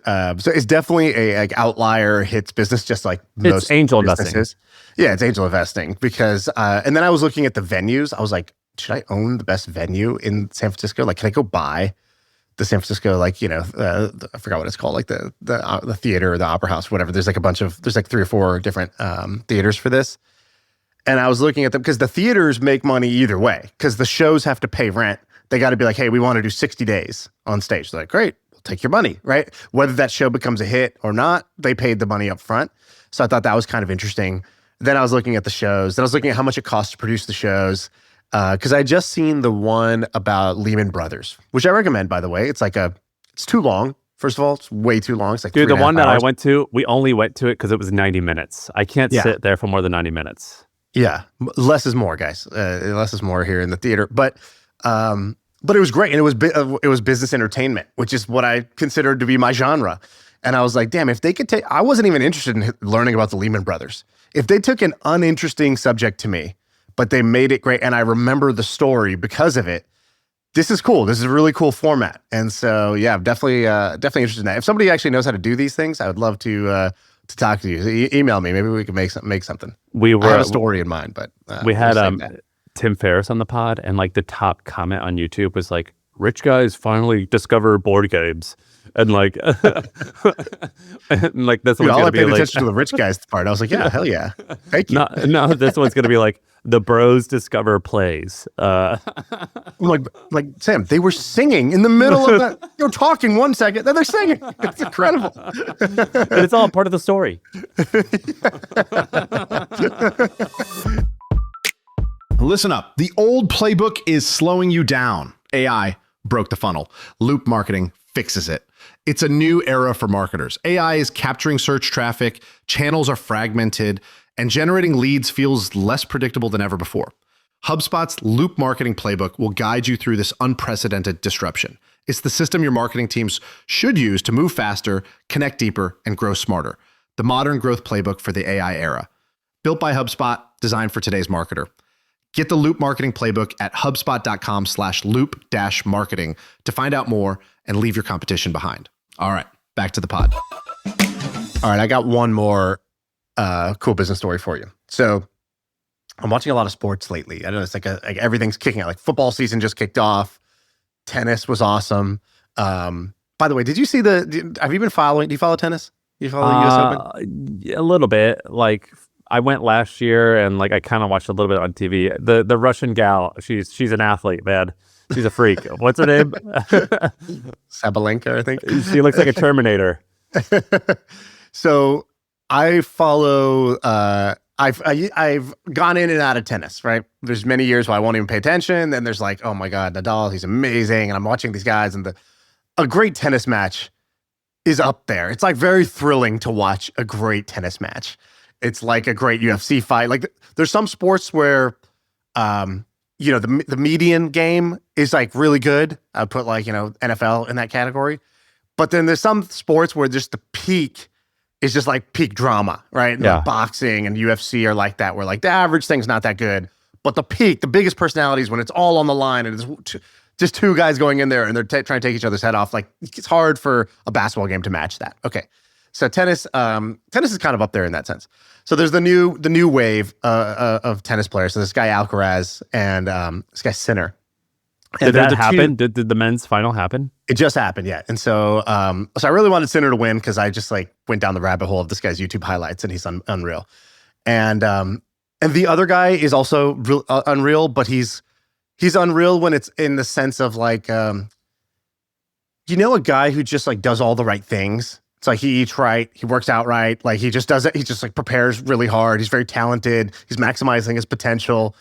Speaker 1: So it's definitely a like outlier hits business, just like most
Speaker 2: it's angel
Speaker 1: businesses.
Speaker 2: Investing.
Speaker 1: Yeah, it's angel investing because, and then I was looking at the venues. I was like, should I own the best venue in San Francisco? Like, can I go buy the San Francisco, like, you know, I forgot what it's called, like the theater or the opera house, whatever. There's like 3 or 4 different theaters for this. And I was looking at them because the theaters make money either way because the shows have to pay rent. They got to be like, hey, we want to do 60 days on stage. They're like, great, we'll take your money, right? Whether that show becomes a hit or not, they paid the money up front. So I thought that was kind of interesting. Then I was looking at the shows. Then I was looking at how much it costs to produce the shows because I had just seen the one about Lehman Brothers, which I recommend, by the way. It's too long. First of all, it's way too long. It's like,
Speaker 2: dude, the one that I went to, we only went to it because it was 90 minutes. I can't sit there for more than 90 minutes.
Speaker 1: Yeah, less is more, guys. Less is more here in the theater. But it was great, and it was business entertainment, which is what I considered to be my genre. And I was like, damn, if they could take, I wasn't even interested in learning about the Lehman Brothers. If they took an uninteresting subject to me, but they made it great, and I remember the story because of it, this is cool. This is a really cool format. And so, yeah, I'm definitely interested in that. If somebody actually knows how to do these things, I would love to talk to you. So email me. Maybe we can make something. I have a story in mind, but
Speaker 2: we had Tim Ferriss on the pod, and like the top comment on YouTube was like, "Rich guys finally discover board games," and like, and like this one's
Speaker 1: all
Speaker 2: gonna
Speaker 1: I
Speaker 2: be
Speaker 1: paid
Speaker 2: like
Speaker 1: attention to the rich guys part. I was like, yeah, hell yeah, thank you.
Speaker 2: No, this one's gonna be like the bros discover plays.
Speaker 1: I'm like Sam, they were singing in the middle of that. You're talking 1 second, then they're singing. It's incredible.
Speaker 2: But it's all part of the story.
Speaker 5: Listen up. The old playbook is slowing you down. AI broke the funnel. Loop marketing fixes it. It's a new era for marketers. AI is capturing search traffic, channels are fragmented, and generating leads feels less predictable than ever before. HubSpot's Loop Marketing Playbook will guide you through this unprecedented disruption. It's the system your marketing teams should use to move faster, connect deeper, and grow smarter. The modern growth playbook for the AI era. Built by HubSpot, designed for today's marketer. Get the Loop Marketing Playbook at HubSpot.com/loop-marketing to find out more and leave your competition behind. All right, back to the pod.
Speaker 1: All right, I got one more cool business story for you. So I'm watching a lot of sports lately. I know it's like everything's kicking out. Like football season just kicked off. Tennis was awesome. By the way, did you see have you been following? Do you follow tennis? Do you follow the US Open?
Speaker 2: A little bit. Like I went last year and like I kind of watched a little bit on TV. The Russian gal, she's an athlete, man. She's a freak. What's her name?
Speaker 1: Sabalenka, I think.
Speaker 2: She looks like a Terminator.
Speaker 1: So I follow. I've gone in and out of tennis. Right. There's many years where I won't even pay attention. Then there's like, oh my God, Nadal, he's amazing, and I'm watching these guys, and a great tennis match is up there. It's like very thrilling to watch a great tennis match. It's like a great UFC fight. Like there's some sports where, the median game is like really good. I'd put like, NFL in that category. But then there's some sports where just the peak is just like peak drama, right? And like boxing and UFC are like that, where like the average thing's not that good. But the peak, the biggest personalities, when it's all on the line and it's just two guys going in there and they're trying to take each other's head off, like it's hard for a basketball game to match that. Okay. So tennis is kind of up there in that sense. So there's the new wave of tennis players. So this guy Alcaraz and this guy Sinner.
Speaker 2: Did that happen? Did the men's final happen?
Speaker 1: It just happened, yeah. And so I really wanted Sinner to win because I just like went down the rabbit hole of this guy's YouTube highlights, and he's unreal. And the other guy is also unreal, but he's unreal when it's in the sense of like, a guy who just like does all the right things. It's like he eats right, he works out right, like he just does it. He just like prepares really hard. He's very talented. He's maximizing his potential.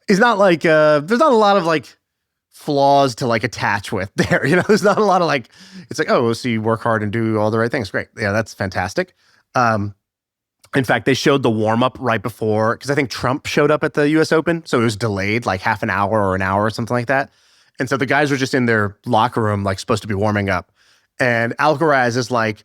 Speaker 1: He's not like there's not a lot of like flaws to like attach with there. There's not a lot of like, it's like, oh, so you work hard and do all the right things. Great. Yeah, that's fantastic. In fact, they showed the warm up right before, because I think Trump showed up at the US Open. So it was delayed like half an hour or an hour or something like that. And so the guys were just in their locker room, like supposed to be warming up. And Alcaraz is like,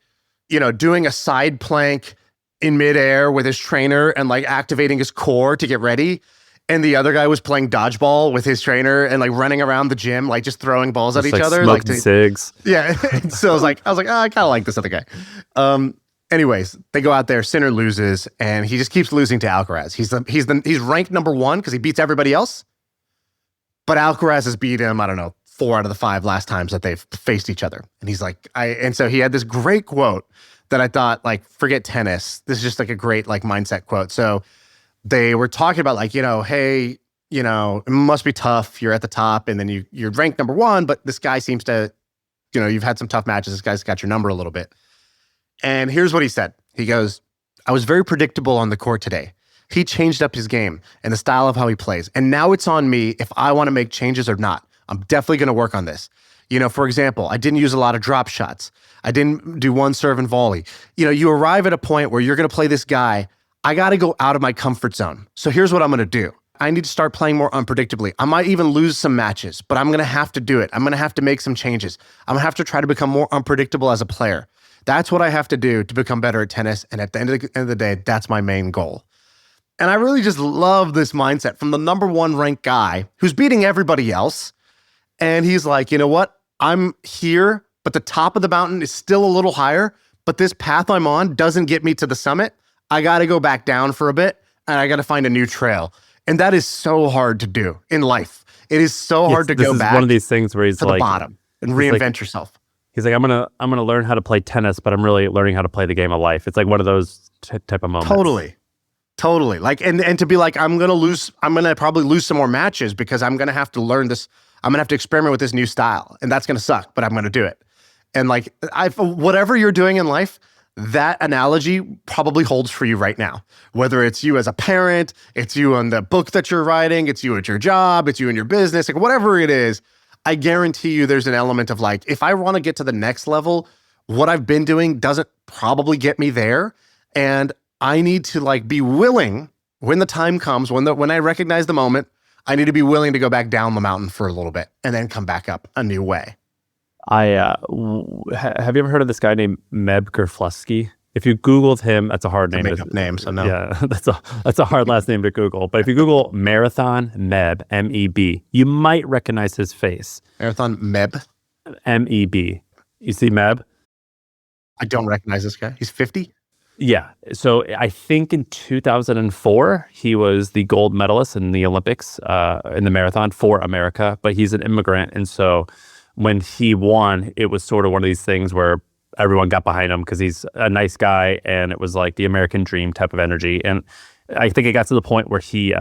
Speaker 1: doing a side plank in midair with his trainer and like activating his core to get ready. And the other guy was playing dodgeball with his trainer and like running around the gym, like just throwing balls at each other.
Speaker 2: Smoking cigs.
Speaker 1: Yeah. So I was like, oh, I kind of like this other guy. Anyways, they go out there, Sinner loses, and he just keeps losing to Alcaraz. He's ranked number 1 because he beats everybody else. But Alcaraz has beat him, I don't know, 4 out of the 5 last times that they've faced each other. And he's like, and so he had this great quote that I thought, like, forget tennis. This is just like a great like mindset quote. So they were talking about like, hey, it must be tough. You're at the top and then you're ranked number 1, but this guy seems to, you've had some tough matches. This guy's got your number a little bit. And here's what he said. He goes, I was very predictable on the court today. He changed up his game and the style of how he plays. And now it's on me if I want to make changes or not. I'm definitely going to work on this. For example, I didn't use a lot of drop shots. I didn't do one serve and volley. You arrive at a point where you're going to play this guy. I got to go out of my comfort zone. So here's what I'm going to do. I need to start playing more unpredictably. I might even lose some matches, but I'm going to have to do it. I'm going to have to make some changes. I'm going to have to try to become more unpredictable as a player. That's what I have to do to become better at tennis. And at the end of the day, that's my main goal. And I really just love this mindset from the number 1 ranked guy who's beating everybody else. And he's like, you know what? I'm here, but the top of the mountain is still a little higher, but this path I'm on doesn't get me to the summit. I got to go back down for a bit and I got to find a new trail. And that is so hard to do in life. It is so hard to go back. This is
Speaker 2: one of these things where he's
Speaker 1: to
Speaker 2: like,
Speaker 1: the bottom and reinvent yourself.
Speaker 2: He's like, I'm gonna learn how to play tennis, but I'm really learning how to play the game of life. It's like one of those type of moments.
Speaker 1: Totally. Like, and to be like, I'm gonna probably lose some more matches because I'm gonna have to learn this. I'm gonna have to experiment with this new style, and that's gonna suck, but I'm gonna do it. And like, whatever you're doing in life, that analogy probably holds for you right now. Whether it's you as a parent, it's you on the book that you're writing, it's you at your job, it's you in your business, like whatever it is. I guarantee you there's an element of like, if I want to get to the next level, what I've been doing doesn't probably get me there. And I need to like be willing when the time comes, when I recognize the moment, I need to be willing to go back down the mountain for a little bit and then come back up a new way.
Speaker 2: Have you ever heard of this guy named Meb Kerflusky? If you Googled him, that's a hard name.
Speaker 1: Make up name, so no.
Speaker 2: Yeah, that's a hard last name to Google. But if you Google Marathon Meb, M-E-B, you might recognize his face.
Speaker 1: Marathon Meb?
Speaker 2: M-E-B. You see Meb?
Speaker 1: I don't recognize this guy. He's 50?
Speaker 2: Yeah. So I think in 2004, he was the gold medalist in the Olympics in the marathon for America, but he's an immigrant. And so when he won, it was sort of one of these things where everyone got behind him because he's a nice guy and it was like the American dream type of energy. And I think it got to the point where he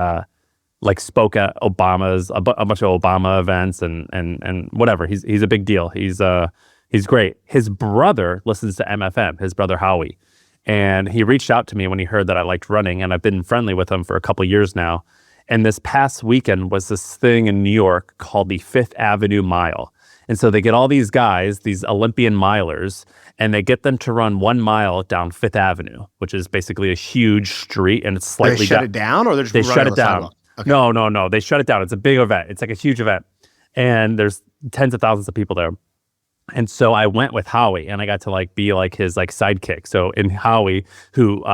Speaker 2: like spoke at a bunch of Obama events and whatever. He's a big deal. He's great. His brother listens to MFM, his brother Howie. And he reached out to me when he heard that I liked running, and I've been friendly with him for a couple years now. And this past weekend was this thing in New York called the Fifth Avenue Mile. And so they get all these guys, these Olympian milers, and they get them to run 1 mile down Fifth Avenue, which is basically a huge street, and it's slightly
Speaker 1: They shut it down, or they're just
Speaker 2: they
Speaker 1: running
Speaker 2: shut
Speaker 1: on
Speaker 2: it
Speaker 1: the
Speaker 2: down.
Speaker 1: sidewalk? Okay.
Speaker 2: No. They shut it down. It's a big event. It's like a huge event. And there's tens of thousands of people there. And so I went with Howie and I got to like be like his like sidekick. So in Howie, who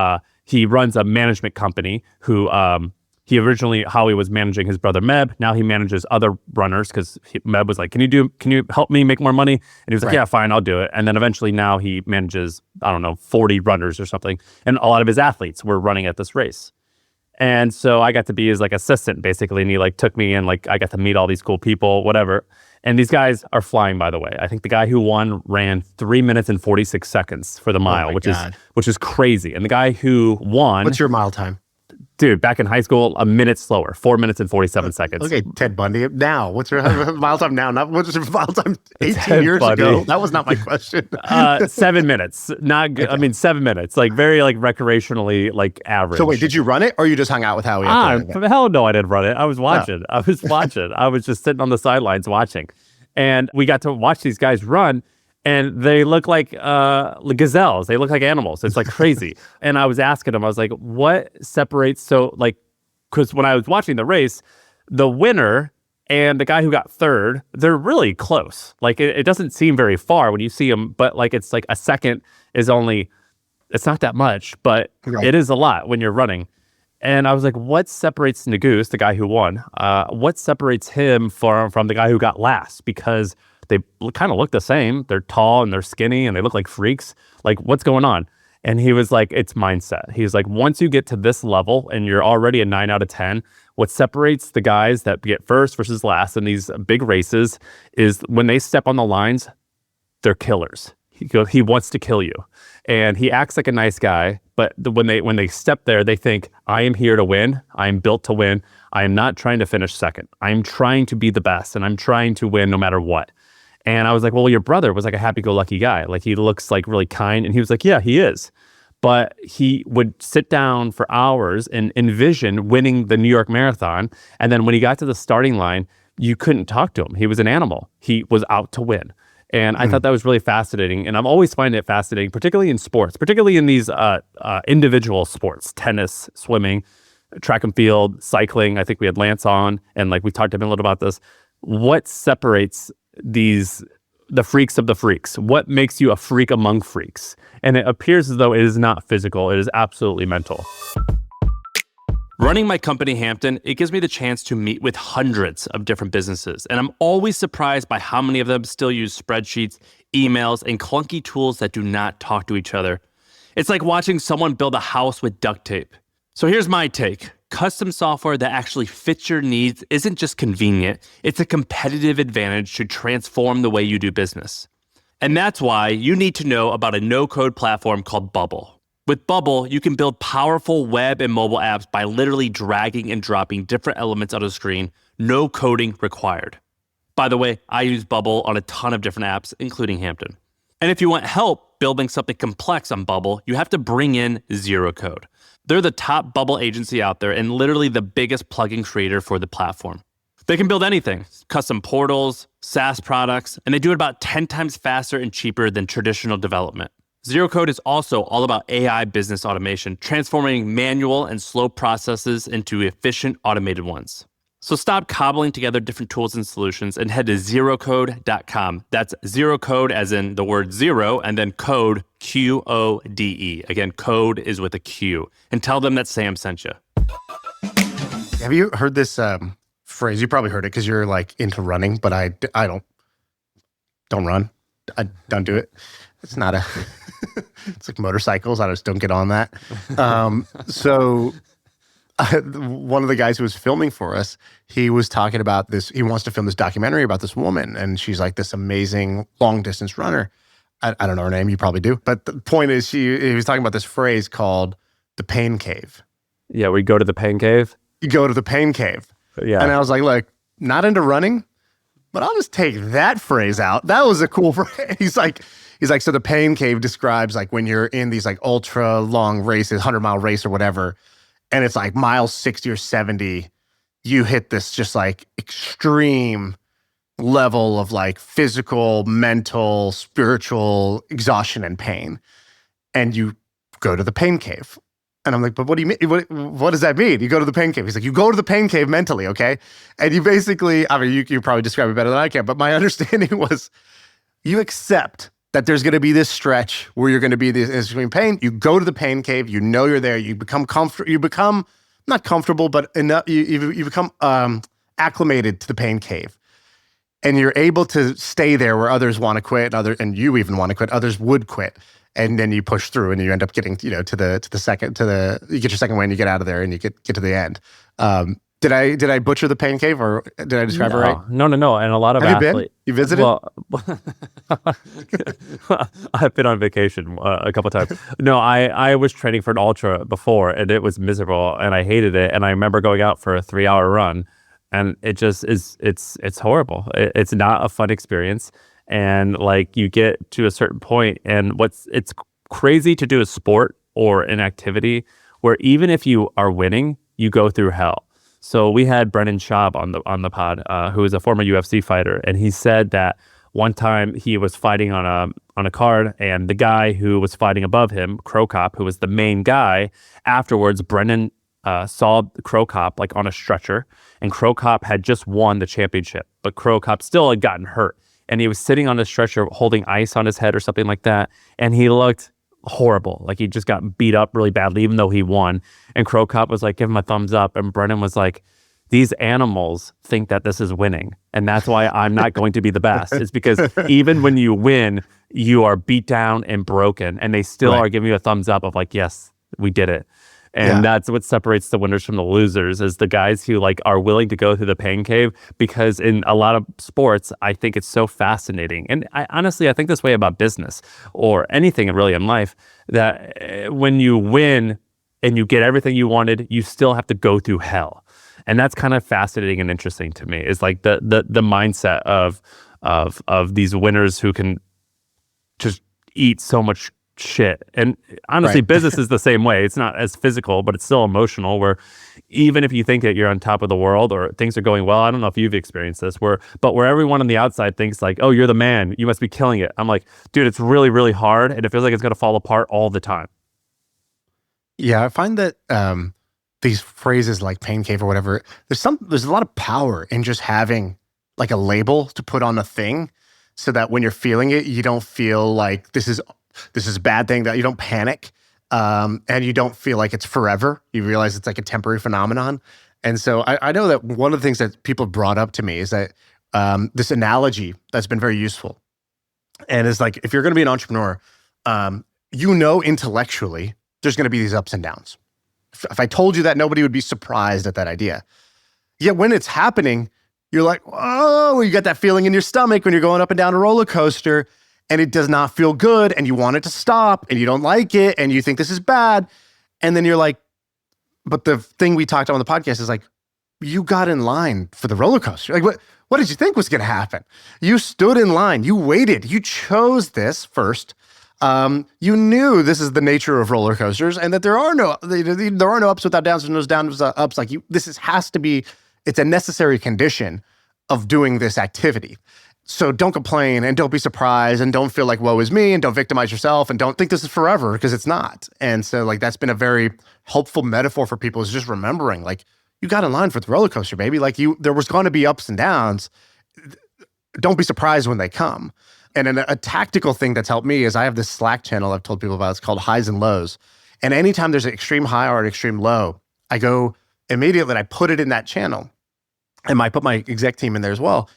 Speaker 2: he runs a management company who Howie was managing his brother Meb. Now he manages other runners because Meb was like, can you help me make more money? And he was like, yeah, fine, I'll do it. And then eventually now he manages, 40 runners or something. And a lot of his athletes were running at this race. And so I got to be his like assistant basically. And he like took me and like I got to meet all these cool people, whatever. And these guys are flying, by the way. I think the guy who won ran 3 minutes and 46 seconds for the mile, which is crazy. And the guy who won,
Speaker 1: What's your mile time?
Speaker 2: dude, back in high school, a minute slower, 4 minutes and 47 seconds.
Speaker 1: Okay, Ted Bundy. Now, what's your mile time now? Not what's your mile time 18
Speaker 2: Ted
Speaker 1: years
Speaker 2: Bundy.
Speaker 1: ago? That was not my question.
Speaker 2: 7 minutes. Not good. I mean, 7 minutes. Like very like recreationally like average.
Speaker 1: So wait, did you run it, or you just hung out with Howie?
Speaker 2: Hell no, I didn't run it. I was watching. I was watching. I was just sitting on the sidelines watching. And we got to watch these guys run, and they look like gazelles. They look like animals. It's like crazy. And I was asking them, I was like, what separates? So like, because when I was watching the race, the winner and the guy who got third, they're really close. Like it doesn't seem very far when you see them, but like it's like a second is only, it's not that much, but it is a lot when you're running. And I was like, what separates Nagoose, the guy who won? What separates him from the guy who got last? Because they kind of look the same. They're tall and they're skinny and they look like freaks. Like, what's going on? And he was like, it's mindset. He was like, once you get to this level and you're already a 9 out of 10, what separates the guys that get first versus last in these big races is when they step on the lines, they're killers. He wants to kill you. And he acts like a nice guy, but when they step there, they think, I am here to win. I am built to win. I am not trying to finish second. I'm trying to be the best, and I'm trying to win no matter what. And I was like, well, your brother was like a happy-go-lucky guy. Like, he looks like really kind. And he was like, yeah, he is. But he would sit down for hours and envision winning the New York Marathon. And then when he got to the starting line, you couldn't talk to him. He was an animal. He was out to win. And I thought that was really fascinating. And I've always found it fascinating, particularly in sports, particularly in these individual sports, tennis, swimming, track and field, cycling. I think we had Lance on, and like we talked to him a little about this. What separates the freaks of the freaks? What makes you a freak among freaks? And it appears as though it is not physical. It is absolutely mental. Running my company, Hampton, it gives me the chance to meet with hundreds of different businesses. And I'm always surprised by how many of them still use spreadsheets, emails, and clunky tools that do not talk to each other. It's like watching someone build a house with duct tape. So here's my take. Custom software that actually fits your needs isn't just convenient, it's a competitive advantage to transform the way you do business. And that's why you need to know about a no-code platform called Bubble. With Bubble, you can build powerful web and mobile apps by literally dragging and dropping different elements on a screen, no coding required. By the way, I use Bubble on a ton of different apps, including Hampton. And if you want help building something complex on Bubble, you have to bring in Zero Code. They're the top Bubble agency out there and literally the biggest plugin creator for the platform. They can build anything, custom portals, SaaS products, and they do it about 10 times faster and cheaper than traditional development. Zero Code is also all about AI business automation, transforming manual and slow processes into efficient automated ones. So stop cobbling together different tools and solutions and head to zerocode.com. That's zero code as in the word zero and then code, Q-O-D-E. Again, code is with a Q. And tell them that Sam sent you.
Speaker 1: Have you heard this phrase? You probably heard it because you're like into running, but I don't run. I don't do it. It's not a, it's like motorcycles. I just don't get on that. So one of the guys who was filming for us, he was talking about this. He wants to film this documentary about this woman, and she's like this amazing long distance runner. I don't know her name. You probably do. But the point is, he was talking about this phrase called the pain cave.
Speaker 2: Yeah, we go to the pain cave.
Speaker 1: You go to the pain cave.
Speaker 2: Yeah.
Speaker 1: And I was like, look, not into running, but I'll just take that phrase out. That was a cool phrase. He's like, so the pain cave describes like when you're in these like ultra long races, 100-mile race or whatever, and it's like mile 60 or 70, you hit this just like extreme level of like physical, mental, spiritual exhaustion and pain. And you go to the pain cave. And I'm like, but what do you mean? What does that mean? You go to the pain cave. He's like, you go to the pain cave mentally, okay? And you basically, I mean, you probably describe it better than I can, but my understanding was you accept that there's going to be this stretch where you're going to be this extreme pain. You go to the pain cave. You know you're there. You become comfortable. You become not comfortable, but enough. You become acclimated to the pain cave. And you're able to stay there where others want to quit, and you even want to quit. Others would quit, and then you push through, and you end up getting, you get your second win, you get out of there, and you get to the end. Did I butcher the pain cave, or did I describe it right?
Speaker 2: No. And a lot of
Speaker 1: Have
Speaker 2: athletes.
Speaker 1: you been? You visited?
Speaker 2: Well, I've been on vacation a couple of times. No, I was training for an ultra before, and it was miserable, and I hated it. And I remember going out for a 3-hour run. And it just is, it's horrible. It's not a fun experience. And like you get to a certain point, and it's crazy to do a sport or an activity where even if you are winning, you go through hell. So we had Brennan Schaub on the pod, who is a former UFC fighter, and he said that one time he was fighting on a card, and the guy who was fighting above him, Crow Cop, who was the main guy, afterwards Brennan saw Crow Cop like on a stretcher, and Crow Cop had just won the championship, but Crow Cop still had gotten hurt, and he was sitting on the stretcher holding ice on his head or something like that, and he looked horrible, like he just got beat up really badly, even though he won. And Crow Cop was like, give him a thumbs up, and Brennan was like, these animals think that this is winning, and that's why I'm not going to be the best. It's because even when you win, you are beat down and broken, and they still are giving you a thumbs up of like, yes, we did it. And that's what separates the winners from the losers, is the guys who like are willing to go through the pain cave, because in a lot of sports, I think it's so fascinating. And I think this way about business or anything really in life, that when you win and you get everything you wanted, you still have to go through hell. And that's kind of fascinating and interesting to me, is like the mindset of these winners who can just eat so much shit. And honestly, business is the same way. It's not as physical, but it's still emotional, where even if you think that you're on top of the world or things are going well, I don't know if you've experienced this, where everyone on the outside thinks like, oh, you're the man, you must be killing it. I'm like, dude, it's really, really hard, and it feels like it's going to fall apart all the time.
Speaker 1: Yeah, I find that these phrases like pain cave or whatever, there's a lot of power in just having like a label to put on a thing, so that when you're feeling it, you don't feel like this is a bad thing, that you don't panic, and you don't feel like it's forever. You realize it's like a temporary phenomenon. And so I know that one of the things that people brought up to me is that this analogy that's been very useful. And it's like, if you're going to be an entrepreneur, intellectually, there's going to be these ups and downs. If I told you that, nobody would be surprised at that idea. Yet when it's happening, you're like, oh, you got that feeling in your stomach when you're going up and down a roller coaster, and it does not feel good, and you want it to stop, and you don't like it, and you think this is bad. And then you're like, but the thing we talked about on the podcast is like, you got in line for the roller coaster. Like, what did you think was going to happen? You stood in line, you waited, you chose this first. You knew this is the nature of roller coasters, and that there are no ups without downs, and no downs without ups. Like has to be, it's a necessary condition of doing this activity. So don't complain, and don't be surprised, and don't feel like woe is me, and don't victimize yourself, and don't think this is forever, because it's not. And so like that's been a very helpful metaphor for people, is just remembering like, you got in line for the roller coaster, baby. Like there was going to be ups and downs. Don't be surprised when they come. And a tactical thing that's helped me is I have this Slack channel I've told people about. It's called Highs and Lows. And anytime there's an extreme high or an extreme low, I go immediately and I put it in that channel. And I put my exec team in there as well.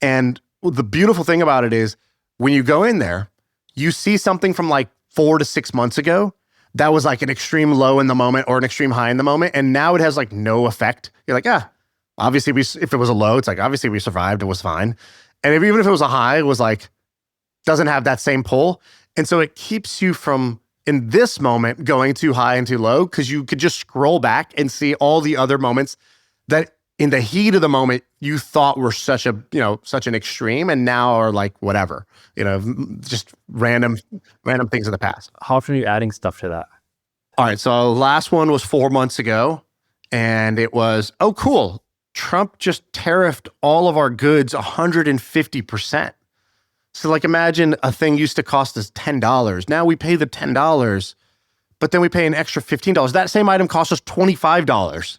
Speaker 1: And the beautiful thing about it is when you go in there, you see something from like 4 to 6 months ago that was like an extreme low in the moment or an extreme high in the moment, and now it has like no effect. You're like, obviously if it was a low, it's like obviously we survived, it was fine. And even if it was a high, it was like doesn't have that same pull. And so it keeps you from in this moment going too high and too low, because you could just scroll back and see all the other moments that in the heat of the moment you thought were such an extreme, and now are like whatever, just random things of the past.
Speaker 2: How often are you adding stuff to that?
Speaker 1: All right, so last one was 4 months ago, and it was, oh cool, Trump just tariffed all of our goods 150%. So like imagine a thing used to cost us $10. Now we pay the $10, but then we pay an extra $15. That same item costs us $25.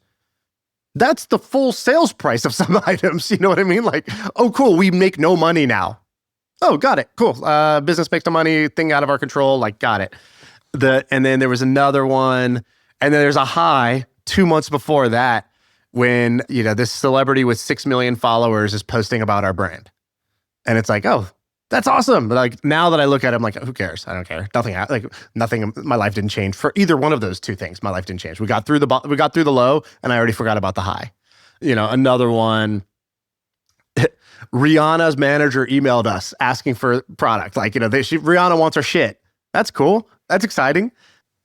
Speaker 1: That's the full sales price of some items. You know what I mean? Like, oh, cool, we make no money now. Oh, got it. Cool. Business makes no money, thing out of our control. Like, got it. And then there was another one. And then there's a high 2 months before that when, this celebrity with 6 million followers is posting about our brand. And it's like, oh, that's awesome. But like now that I look at it, I'm like, who cares? I don't care. Nothing. My life didn't change for either one of those two things. My life didn't change. We got through the low, and I already forgot about the high. Another one. Rihanna's manager emailed us asking for product. Like, Rihanna wants our shit. That's cool. That's exciting.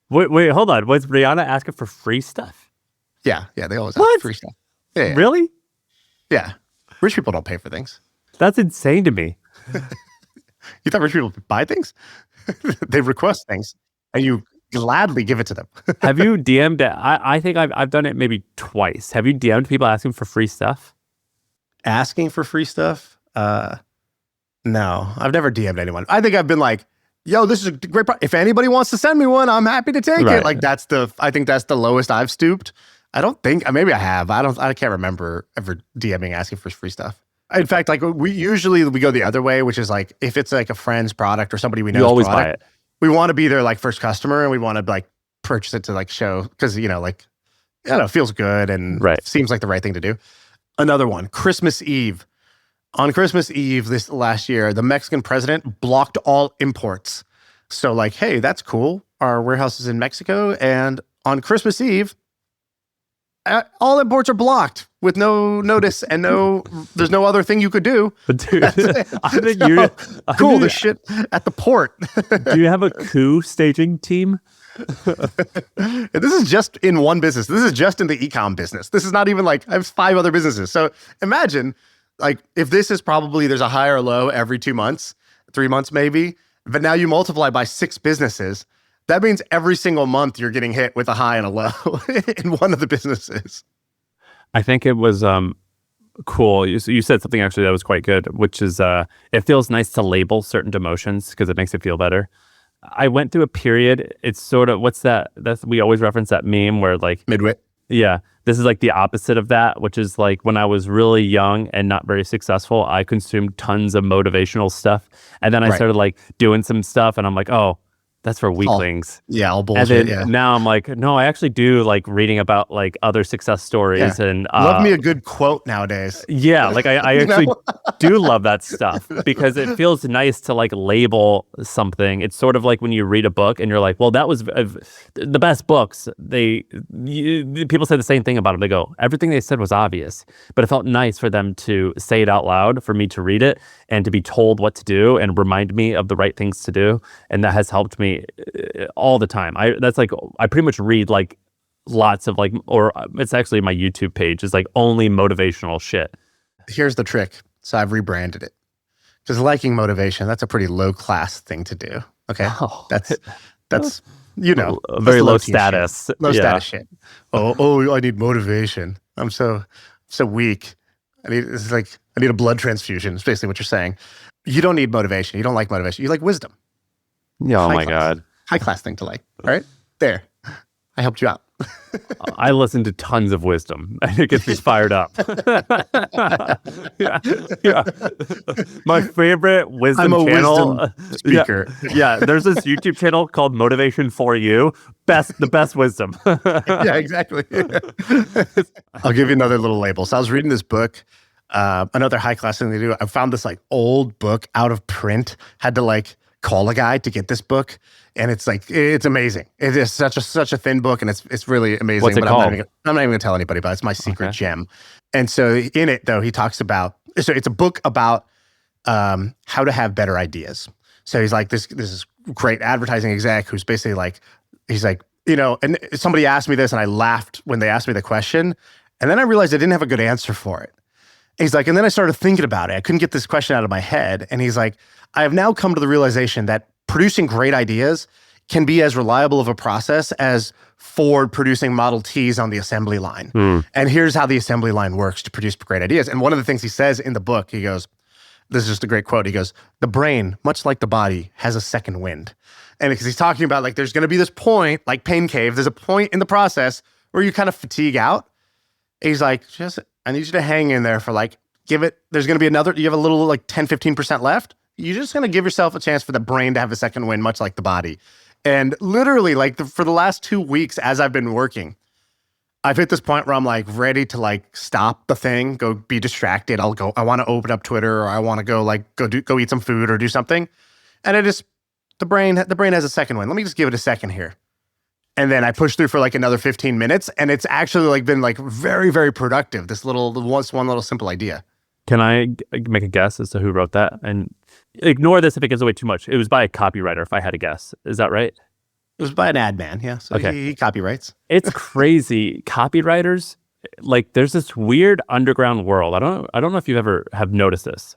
Speaker 2: Wait, hold on. Was Rihanna asking for free stuff?
Speaker 1: Yeah. They always ask for free stuff. Yeah.
Speaker 2: Really?
Speaker 1: Yeah. Rich people don't pay for things.
Speaker 2: That's insane to me.
Speaker 1: You thought rich people buy things? They request things, and you gladly give it to them.
Speaker 2: Have you DM'd? I think I've done it maybe twice. Have you DM'd people asking for free stuff?
Speaker 1: Asking for free stuff? No, I've never DM'd anyone. I think I've been like, yo, this is a great product. If anybody wants to send me one, I'm happy to take it. Like I think that's the lowest I've stooped. I don't think, maybe I have. I can't remember ever DMing asking for free stuff. In fact, like we go the other way, which is like if it's like a friend's product or somebody we know,
Speaker 2: you always buy it.
Speaker 1: We want to be their like first customer, and we want to like purchase it to like show, because it feels good and seems like the right thing to do. Another one, Christmas Eve. On Christmas Eve this last year, the Mexican president blocked all imports. So like, hey, that's cool. Our warehouse is in Mexico, and on Christmas Eve, all imports are blocked with no notice, and there's no other thing you could do.
Speaker 2: But dude,
Speaker 1: cool, the shit at the port.
Speaker 2: Do you have a coup staging team?
Speaker 1: This is just in one business. This is just in the e-com business. This is not even like, I have 5 other businesses. So imagine like if this is probably there's a high or low every 2 months, 3 months maybe, but now you multiply by 6 businesses. That means every single month you're getting hit with a high and a low in one of the businesses.
Speaker 2: I think it was cool. You said something actually that was quite good, which is it feels nice to label certain emotions because it makes it feel better. I went through a period. It's sort of, what's that? We always reference that meme where like
Speaker 1: midwit.
Speaker 2: Yeah. This is like the opposite of that, which is like when I was really young and not very successful, I consumed tons of motivational stuff. And then I started like doing some stuff, and I'm like, oh, that's for weaklings.
Speaker 1: All bullshit.
Speaker 2: And then now I'm like, no, I actually do like reading about like other success stories and
Speaker 1: love me a good quote nowadays.
Speaker 2: Yeah, like I actually do love that stuff because it feels nice to like label something. It's sort of like when you read a book and you're like, well, that was the best books. People say the same thing about them. They go, everything they said was obvious, but it felt nice for them to say it out loud, for me to read it and to be told what to do and remind me of the right things to do. And that has helped me all the time. I pretty much read like lots of like, or it's actually my YouTube page is like only motivational shit.
Speaker 1: Here's the trick. So I've rebranded it because liking motivation, that's a pretty low class thing to do. Okay. That's
Speaker 2: very low status.
Speaker 1: Low status shit. Oh, I need motivation. I'm so weak. I need a blood transfusion. It's basically what you're saying. You don't need motivation. You don't like motivation. You like wisdom.
Speaker 2: Yeah, oh my God.
Speaker 1: High class thing to like. All right? There. I helped you out.
Speaker 2: I listen to tons of wisdom and it gets me fired up. yeah. My favorite wisdom channel.
Speaker 1: Wisdom speaker.
Speaker 2: Yeah, there's this YouTube channel called Motivation for You. The best wisdom.
Speaker 1: Yeah, exactly. I'll give you another little label. So I was reading this book. Another high class thing to do. I found this like old book out of print. Had to like call a guy to get this book, and it's like it's amazing. It is such a thin book, and it's really amazing.
Speaker 2: What's it called?
Speaker 1: I'm not even gonna tell anybody, but it's my secret gem. And so in it, though, he talks about it's a book about how to have better ideas. So he's like this is great advertising exec who's basically like he's like, you know, and somebody asked me this, and I laughed when they asked me the question, and then I realized I didn't have a good answer for it. He's like, and then I started thinking about it. I couldn't get this question out of my head. And he's like, I have now come to the realization that producing great ideas can be as reliable of a process as Ford producing Model Ts on the assembly line. And here's how the assembly line works to produce great ideas. And one of the things he says in the book, he goes, this is just a great quote. He goes, the brain, much like the body, has a second wind. And because he's talking about like, there's going to be this point, like Pain Cave, there's a point in the process where you kind of fatigue out. He's like, I need you to hang in there for like, there's going to be another, you have a little like 10, 15% left. You're just going to give yourself a chance for the brain to have a second wind, much like the body. And literally like for the last 2 weeks as I've been working, I've hit this point where I'm like ready to like stop the thing, go be distracted. I want to open up Twitter, or I want to go eat some food or do something. And the brain has a second wind. Let me just give it a second here. And then I push through for like another 15 minutes, and it's actually like been like very, very productive. This one little simple idea.
Speaker 2: Can I make a guess as to who wrote that? And ignore this if it gives away too much. It was by a copywriter, if I had to guess. Is that right?
Speaker 1: It was by an ad man, yeah. So
Speaker 2: okay.
Speaker 1: he copyrights.
Speaker 2: It's crazy. Copywriters, like there's this weird underground world. I don't know if you ever have noticed this.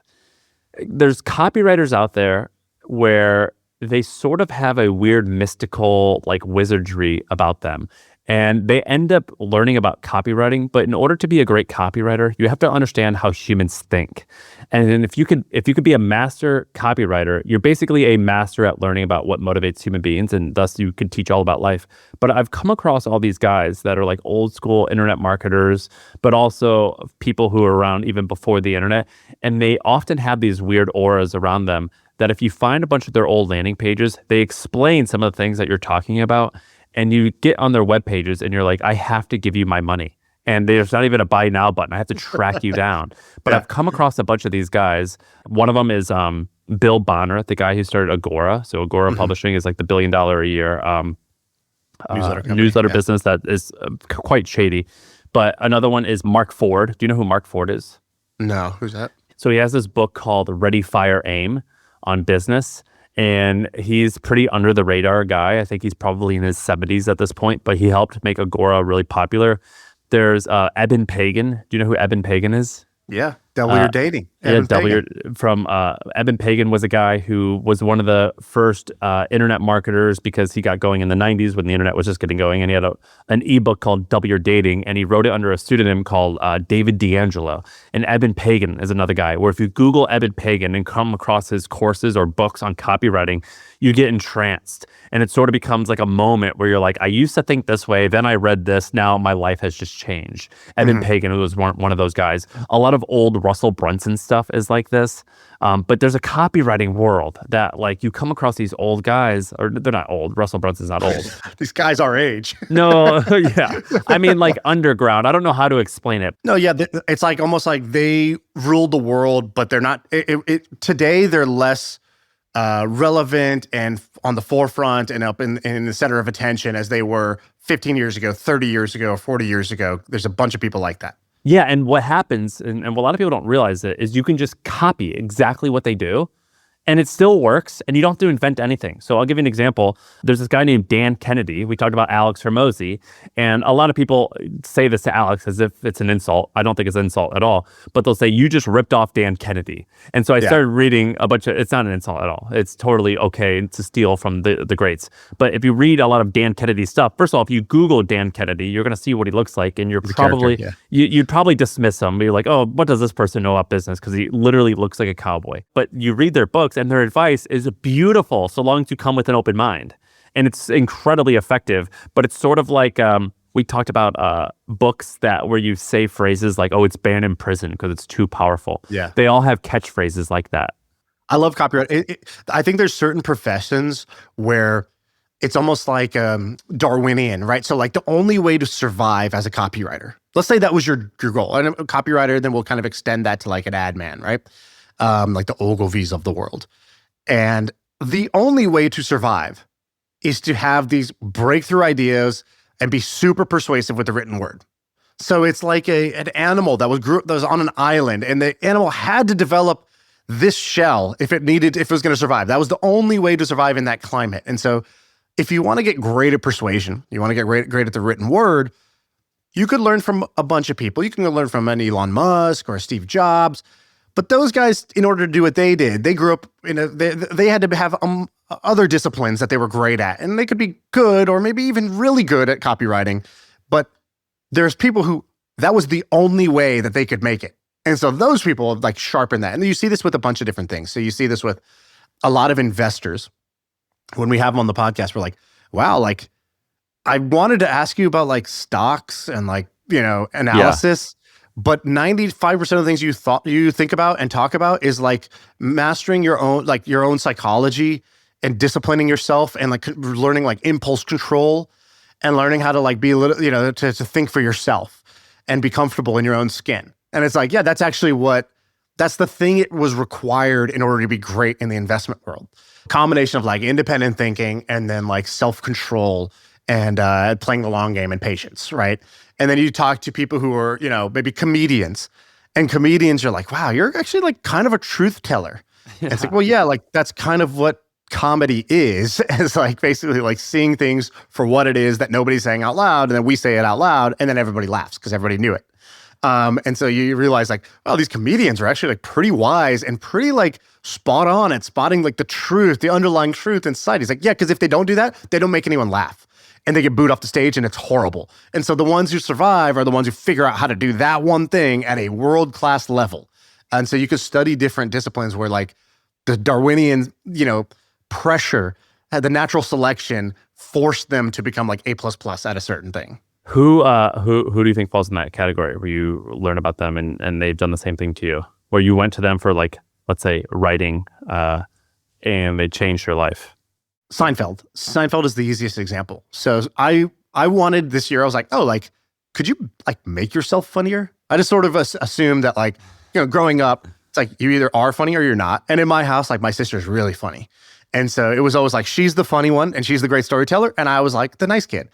Speaker 2: There's copywriters out there where they sort of have a weird mystical like wizardry about them. And they end up learning about copywriting, but in order to be a great copywriter, you have to understand how humans think. And then if you could be a master copywriter, you're basically a master at learning about what motivates human beings, and thus you could teach all about life. But I've come across all these guys that are like old school internet marketers, but also people who are around even before the internet, and they often have these weird auras around them that if you find a bunch of their old landing pages, they explain some of the things that you're talking about. And you get on their web pages and you're like, I have to give you my money. And there's not even a buy now button. I have to track you down. But I've come across a bunch of these guys. One of them is Bill Bonner, the guy who started Agora. So Agora Publishing is like the $1 billion a year newsletter business that is quite shady. But another one is Mark Ford. Do you know who Mark Ford is?
Speaker 1: No, who's that?
Speaker 2: So he has this book called Ready, Fire, Aim on business. And he's pretty under the radar guy. I think he's probably in his 70s at this point, but he helped make Agora really popular. There's Eben Pagan. Do you know who Eben Pagan is?
Speaker 1: Yeah, Double Your Dating.
Speaker 2: Eben Pagan was a guy who was one of the first internet marketers because he got going in the 90s when the internet was just getting going, and he had an ebook called Double Your Dating, and he wrote it under a pseudonym called David D'Angelo. And Eben Pagan is another guy where if you Google Eben Pagan and come across his courses or books on copywriting, you get entranced. And it sort of becomes like a moment where you're like, I used to think this way, then I read this, now my life has just changed. Eben Pagan was one of those guys. A lot of old Russell Brunson stuff is like this. But there's a copywriting world that like you come across these old guys, or they're not old. Russell Brunson's not old.
Speaker 1: These guys our age.
Speaker 2: No, yeah. I mean like underground. I don't know how to explain it.
Speaker 1: No, yeah. It's like almost like they ruled the world, but they're not. Today, they're less relevant and on the forefront and up in the center of attention as they were 15 years ago, 30 years ago, 40 years ago. There's a bunch of people like that.
Speaker 2: Yeah, and what happens, and what a lot of people don't realize it, is you can just copy exactly what they do, and it still works, and you don't have to invent anything. So I'll give you an example. There's this guy named Dan Kennedy. We talked about Alex Hormozi, and a lot of people say this to Alex as if it's an insult. I don't think it's an insult at all, but they'll say, you just ripped off Dan Kennedy. And so I started reading a bunch of, it's not an insult at all. It's totally okay to steal from the greats. But if you read a lot of Dan Kennedy's stuff, first of all, if you Google Dan Kennedy, you're going to see what he looks like, and you're probably, you'd probably dismiss him. You're like, oh, what does this person know about business? Because he literally looks like a cowboy. But you read their books, and their advice is beautiful so long as you come with an open mind. And it's incredibly effective, but it's sort of like we talked about books where you say phrases like, oh, it's banned in prison because it's too powerful.
Speaker 1: Yeah.
Speaker 2: They all have catchphrases like that.
Speaker 1: I love copyright. I think there's certain professions where it's almost like Darwinian, right? So like the only way to survive as a copywriter, let's say that was your goal. And a copywriter, then we'll kind of extend that to like an ad man, right? Like the Ogilvies of the world. And the only way to survive is to have these breakthrough ideas and be super persuasive with the written word. So it's like an animal that was on an island, and the animal had to develop this shell if it was going to survive. That was the only way to survive in that climate. And so if you want to get great at persuasion, you want to get great at the written word, you could learn from a bunch of people. You can learn from an Elon Musk or a Steve Jobs. But those guys, in order to do what they did, they grew up they had to have other disciplines that they were great at. And they could be good or maybe even really good at copywriting. But there's people who, that was the only way that they could make it. And so those people have like sharpened that. And you see this with a bunch of different things. So you see this with a lot of investors. When we have them on the podcast, we're like, wow, like I wanted to ask you about like stocks and like, analysis. Yeah. But 95% of the things you think about and talk about is like mastering your own psychology and disciplining yourself and like learning like impulse control and learning how to like be a little, to think for yourself and be comfortable in your own skin. And it's like, yeah, that's the thing it was required in order to be great in the investment world. Combination of like independent thinking and then like self-control and playing the long game and patience, right? And then you talk to people who are, maybe comedians. And comedians are like, wow, you're actually like kind of a truth teller. Yeah. It's like, well, yeah, like that's kind of what comedy is. It's like basically like seeing things for what it is that nobody's saying out loud. And then we say it out loud and then everybody laughs because everybody knew it. And so you realize like, oh, these comedians are actually like pretty wise and pretty like spot on at spotting like the truth, the underlying truth in society. It's like, yeah, because if they don't do that, they don't make anyone laugh. And they get booed off the stage and it's horrible. And so the ones who survive are the ones who figure out how to do that one thing at a world-class level. And so you could study different disciplines where like the Darwinian, pressure, the natural selection forced them to become like A++ at a certain thing.
Speaker 2: Who do you think falls in that category where you learn about them and they've done the same thing to you? Where you went to them for like, let's say, writing and they changed your life?
Speaker 1: Seinfeld. Seinfeld is the easiest example. So I wanted this year, I was like, oh, like, could you like make yourself funnier? I just sort of assumed that like, growing up, it's like you either are funny or you're not. And in my house, like my sister's really funny. And so it was always like, she's the funny one and she's the great storyteller. And I was like the nice kid.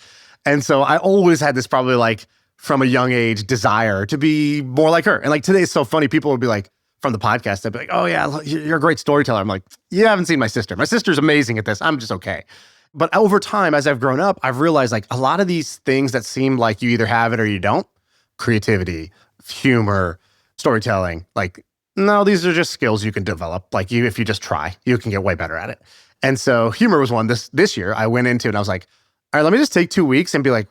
Speaker 1: And so I always had this probably like from a young age desire to be more like her. And like today it's so funny. People would be like, from the podcast, they'd be like, oh yeah, you're a great storyteller. I'm like, you haven't seen my sister. My sister's amazing at this. I'm just okay. But over time, as I've grown up, I've realized like a lot of these things that seem like you either have it or you don't, creativity, humor, storytelling, like, no, these are just skills you can develop. Like if you just try, you can get way better at it. And so humor was one this year I went into and I was like, all right, let me just take 2 weeks and be like,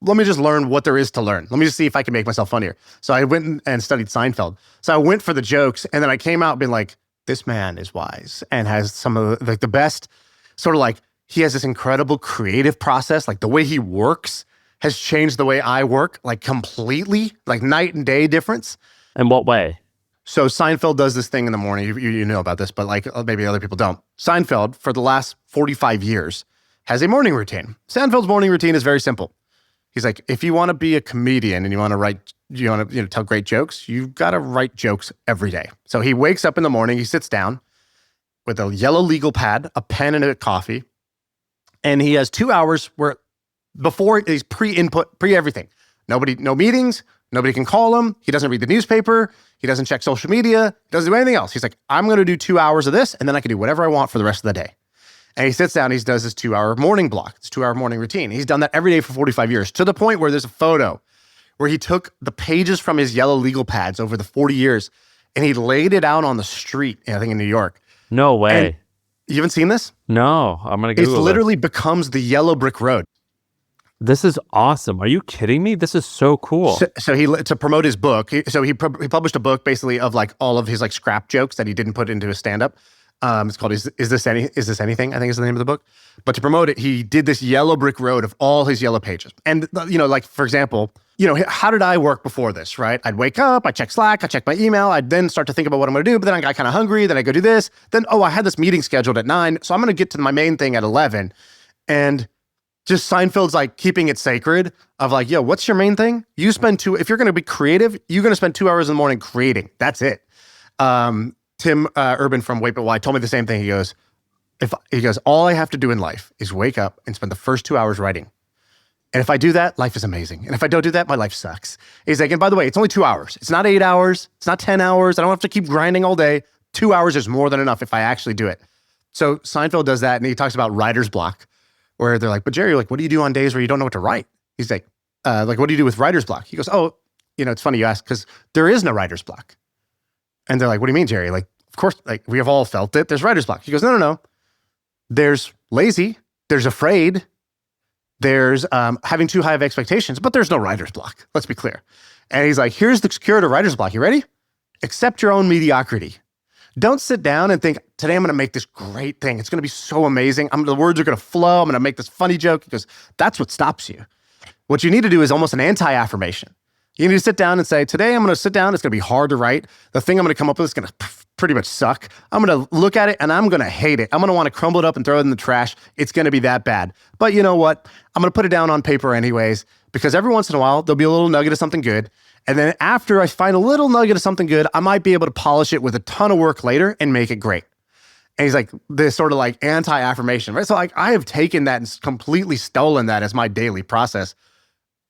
Speaker 1: let me just learn what there is to learn. Let me just see if I can make myself funnier. So I went and studied Seinfeld. So I went for the jokes and then I came out being like, this man is wise and has some of the best sort of like, he has this incredible creative process. Like the way he works has changed the way I work, like completely, like night and day difference.
Speaker 2: In what way?
Speaker 1: So Seinfeld does this thing in the morning. You know about this, but like maybe other people don't. Seinfeld, for the last 45 years, has a morning routine. Seinfeld's morning routine is very simple. He's like, if you want to be a comedian and you want to tell great jokes, you've got to write jokes every day. So he wakes up in the morning, he sits down with a yellow legal pad, a pen and a coffee, and he has 2 hours where before he's pre-input, pre-everything. No meetings, nobody can call him. He doesn't read the newspaper. He doesn't check social media. He doesn't do anything else. He's like, I'm going to do 2 hours of this and then I can do whatever I want for the rest of the day. And he sits down, he does his 2 hour morning block, his 2 hour morning routine. He's done that every day for 45 years to the point where there's a photo where he took the pages from his yellow legal pads over the 40 years and he laid it out on the street, I think in New York.
Speaker 2: No way.
Speaker 1: And you haven't seen this?
Speaker 2: No, I'm going to Google it.
Speaker 1: It literally becomes the yellow brick road.
Speaker 2: This is awesome. Are you kidding me? This is so cool.
Speaker 1: So he, to promote his book, he published a book basically of like all of his like scrap jokes that he didn't put into his stand-up. It's called Is This Anything? I think is the name of the book. But to promote it, he did this yellow brick road of all his yellow pages. And, like, for example, how did I work before this, right? I'd wake up, I'd check Slack, I'd check my email, I'd then start to think about what I'm going to do, but then I got kind of hungry, then I go do this. Then, I had this meeting scheduled at 9, so I'm going to get to my main thing at 11. And just Seinfeld's like keeping it sacred of like, yo, what's your main thing? You spend if you're going to be creative, you're going to spend 2 hours in the morning creating. That's it. Tim Urban from Wait But Why told me the same thing. He goes, if he goes, all I have to do in life is wake up and spend the first 2 hours writing. And if I do that, life is amazing. And if I don't do that, my life sucks. He's like, and by the way, it's only 2 hours. It's not 8 hours. It's not 10 hours. I don't have to keep grinding all day. 2 hours is more than enough if I actually do it. So Seinfeld does that, and he talks about writer's block, where they're like, but Jerry, like, what do you do on days where you don't know what to write? He's like, what do you do with writer's block? He goes, oh, it's funny you ask, because there is no writer's block. And they're like, what do you mean, Jerry? Like, of course, like, we have all felt it. There's writer's block. He goes, no. There's lazy. There's afraid. There's having too high of expectations, but there's no writer's block. Let's be clear. And he's like, here's the cure to writer's block. You ready? Accept your own mediocrity. Don't sit down and think, today I'm going to make this great thing. It's going to be so amazing. The words are going to flow. I'm going to make this funny joke, because that's what stops you. What you need to do is almost an anti-affirmation. You need to sit down and say, today I'm going to sit down. It's going to be hard to write. The thing I'm going to come up with is going to pretty much suck. I'm going to look at it and I'm going to hate it. I'm going to want to crumble it up and throw it in the trash. It's going to be that bad. But you know what? I'm going to put it down on paper anyways, because every once in a while, there'll be a little nugget of something good. And then after I find a little nugget of something good, I might be able to polish it with a ton of work later and make it great. And he's like, this sort of like anti-affirmation, right? So like, I have taken that and completely stolen that as my daily process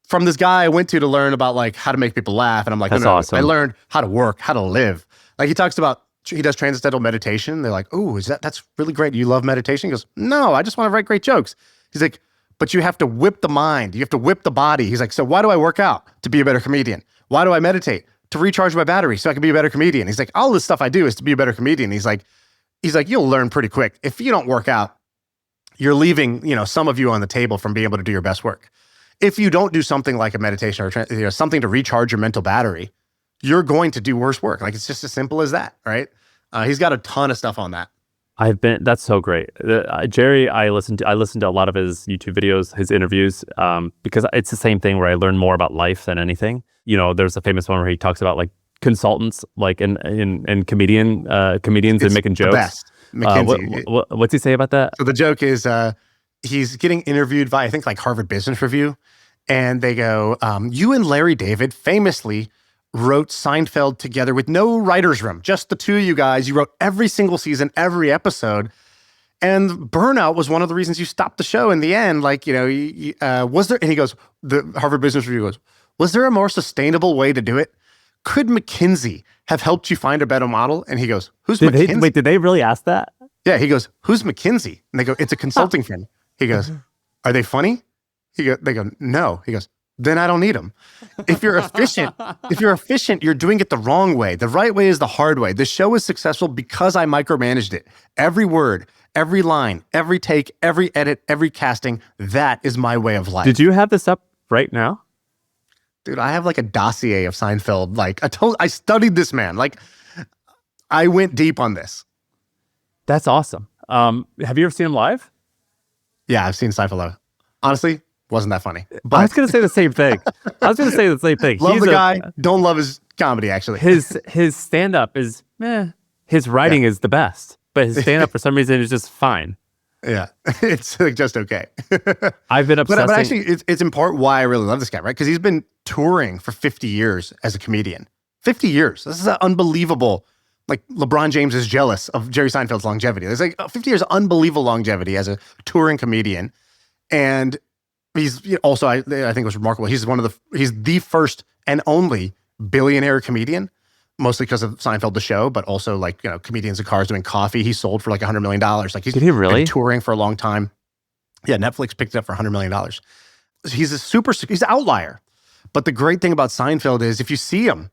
Speaker 1: from this guy I went to learn about like how to make people laugh. And I'm like,
Speaker 2: That's
Speaker 1: no,
Speaker 2: awesome.
Speaker 1: I learned how to work, how to live. Like he talks about, he does transcendental meditation. They're like, oh, that's really great. You love meditation? He goes, no, I just want to write great jokes. He's like, but you have to whip the mind. You have to whip the body. He's like, so why do I work out? To be a better comedian. Why do I meditate? To recharge my battery so I can be a better comedian. He's like, all this stuff I do is to be a better comedian. He's like, you'll learn pretty quick. If you don't work out, you're leaving, some of you on the table from being able to do your best work. If you don't do something like a meditation or something to recharge your mental battery, you're going to do worse work. Like it's just as simple as that, right? He's got a ton of stuff on that.
Speaker 2: That's so great. Jerry, I listened to a lot of his YouTube videos, his interviews, because it's the same thing where I learn more about life than anything. There's a famous one where he talks about like consultants, like in comedians and making jokes.
Speaker 1: The best. McKinsey.
Speaker 2: What's he say about that?
Speaker 1: So the joke is he's getting interviewed by, I think, like Harvard Business Review. And they go, you and Larry David famously wrote Seinfeld together with no writer's room, just the two of you guys. You wrote every single season, every episode. And burnout was one of the reasons you stopped the show in the end. Like, was there, and he goes, the Harvard Business Review goes, was there a more sustainable way to do it? Could McKinsey have helped you find a better model? And he goes, who's McKinsey?
Speaker 2: Did they really ask that?
Speaker 1: Yeah, he goes, who's McKinsey? And they go, it's a consulting firm. He goes, are they funny? They go, no. He goes, then I don't need them. If you're efficient, you're doing it the wrong way. The right way is the hard way. The show is successful because I micromanaged it. Every word, every line, every take, every edit, every casting, that is my way of life.
Speaker 2: Did you have this up right now?
Speaker 1: Dude, I have like a dossier of Seinfeld. Like I studied this man. Like I went deep on this.
Speaker 2: That's awesome. Have you ever seen him live?
Speaker 1: Yeah, I've seen Seinfeld live. Honestly, wasn't that funny. But
Speaker 2: I was going to say the same thing. Love the
Speaker 1: guy. Don't love his comedy, actually.
Speaker 2: His stand-up is, his writing is the best. But his stand-up, for some reason, is just fine.
Speaker 1: Yeah, it's like just okay.
Speaker 2: I've been obsessing.
Speaker 1: But actually, it's in part why I really love this guy, right? Because he's been touring for 50 years as a comedian. 50 years. This is unbelievable. Like LeBron James is jealous of Jerry Seinfeld's longevity. There's like 50 years of unbelievable longevity as a touring comedian. And he's also, I think it was remarkable. He's the first and only billionaire comedian, mostly because of Seinfeld, the show, but also like, comedians in cars doing coffee. He sold for like $100 million. Like
Speaker 2: Did he really?
Speaker 1: Been touring for a long time. Yeah, Netflix picked it up for $100 million. He's an outlier. But the great thing about Seinfeld is if you see him,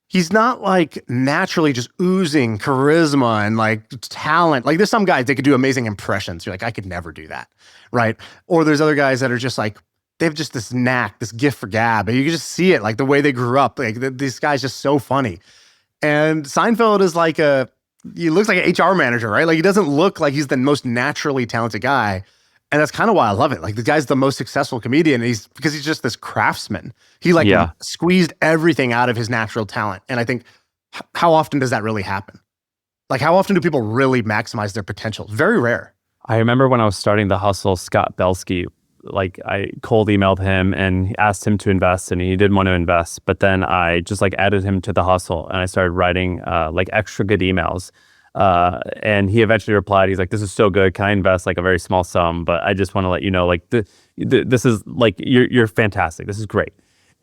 Speaker 1: he's not like naturally just oozing charisma and like talent. Like there's some guys, they could do amazing impressions. You're like, I could never do that, right? Or there's other guys that are just like, they have just this knack, this gift for gab. And you can just see it, like the way they grew up. Like this guy's just so funny. And Seinfeld is like he looks like an HR manager, right? Like he doesn't look like he's the most naturally talented guy. And that's kind of why I love it. Like the guy's the most successful comedian because he's just this craftsman. He squeezed everything out of his natural talent. And I think, how often does that really happen? Like how often do people really maximize their potential? Very rare.
Speaker 2: I remember when I was starting The Hustle, Scott Belsky, like I cold emailed him and asked him to invest and he didn't want to invest. But then I just like added him to The Hustle and I started writing like extra good emails. And he eventually replied, he's like, this is so good. Can I invest like a very small sum? But I just want to let you know, like, this is like, you're fantastic. This is great.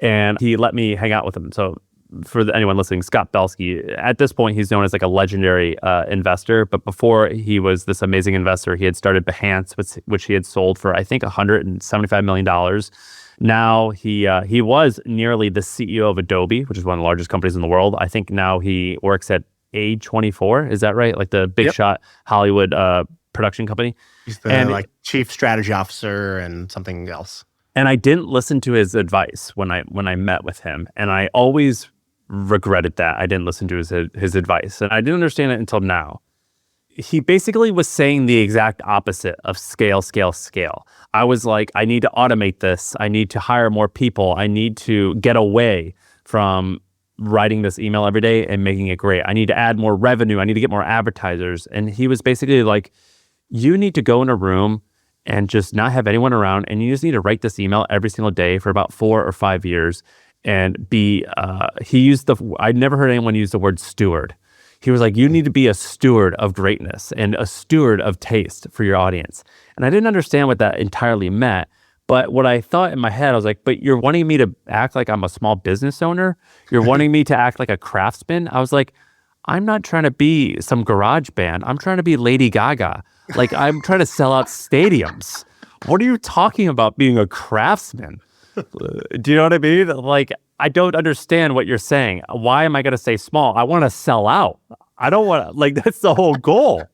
Speaker 2: And he let me hang out with him. So for anyone listening, Scott Belsky, at this point, he's known as like a legendary investor. But before he was this amazing investor, he had started Behance, which he had sold for, I think, $175 million. Now he was nearly the CEO of Adobe, which is one of the largest companies in the world. I think now he works at A24. Is that right? Like the big shot Hollywood production company.
Speaker 1: He's the chief strategy officer and something else.
Speaker 2: And I didn't listen to his advice when I met with him, and I always regretted that I didn't listen to his advice, and I didn't understand it until now. He basically was saying the exact opposite of scale, scale, scale. I was like, I need to automate this. I need to hire more people. I need to get away from writing this email every day and making it great. I need to add more revenue. I need to get more advertisers. And he was basically like, you need to go in a room and just not have anyone around. And you just need to write this email every single day for about 4 or 5 years and be, I'd never heard anyone use the word steward. He was like, you need to be a steward of greatness and a steward of taste for your audience. And I didn't understand what that entirely meant. But what I thought in my head, I was like, but you're wanting me to act like I'm a small business owner? You're wanting me to act like a craftsman? I was like, I'm not trying to be some garage band. I'm trying to be Lady Gaga. Like, I'm trying to sell out stadiums. What are you talking about being a craftsman? Do you know what I mean? Like, I don't understand what you're saying. Why am I going to say small? I want to sell out. I don't want to, like, that's the whole goal.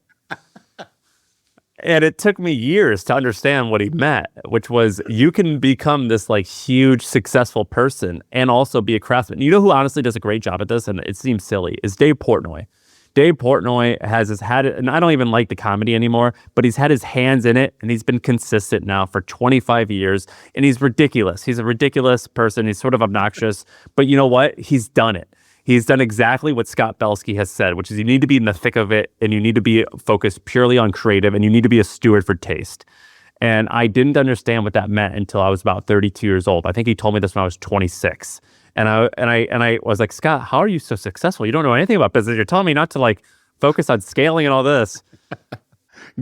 Speaker 2: And it took me years to understand what he meant, which was you can become this like huge successful person and also be a craftsman. You know who honestly does a great job at this, and it seems silly, is Dave Portnoy. Dave Portnoy had it, and I don't even like the comedy anymore, but he's had his hands in it, and he's been consistent now for 25 years, and he's ridiculous. He's a ridiculous person. He's sort of obnoxious, but you know what? He's done it. He's done exactly what Scott Belsky has said, which is you need to be in the thick of it, and you need to be focused purely on creative, and you need to be a steward for taste. And I didn't understand what that meant until I was about 32 years old. I think he told me this when I was 26. And I was like, Scott, how are you so successful? You don't know anything about business. You're telling me not to like focus on scaling and all this.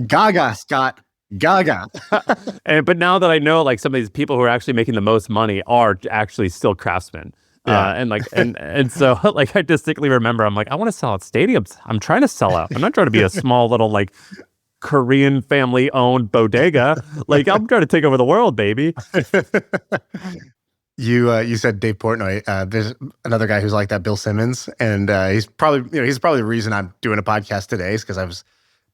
Speaker 1: Gaga, Scott. Gaga.
Speaker 2: But now that I know, like, some of these people who are actually making the most money are actually still craftsmen.
Speaker 1: Yeah.
Speaker 2: And so like I distinctly remember, I'm like, I want to sell out stadiums. I'm trying to sell out. I'm not trying to be a small little like Korean family owned bodega. Like, I'm trying to take over the world, baby.
Speaker 1: You said Dave Portnoy. There's another guy who's like that, Bill Simmons, and he's probably the reason I'm doing a podcast today, is because I was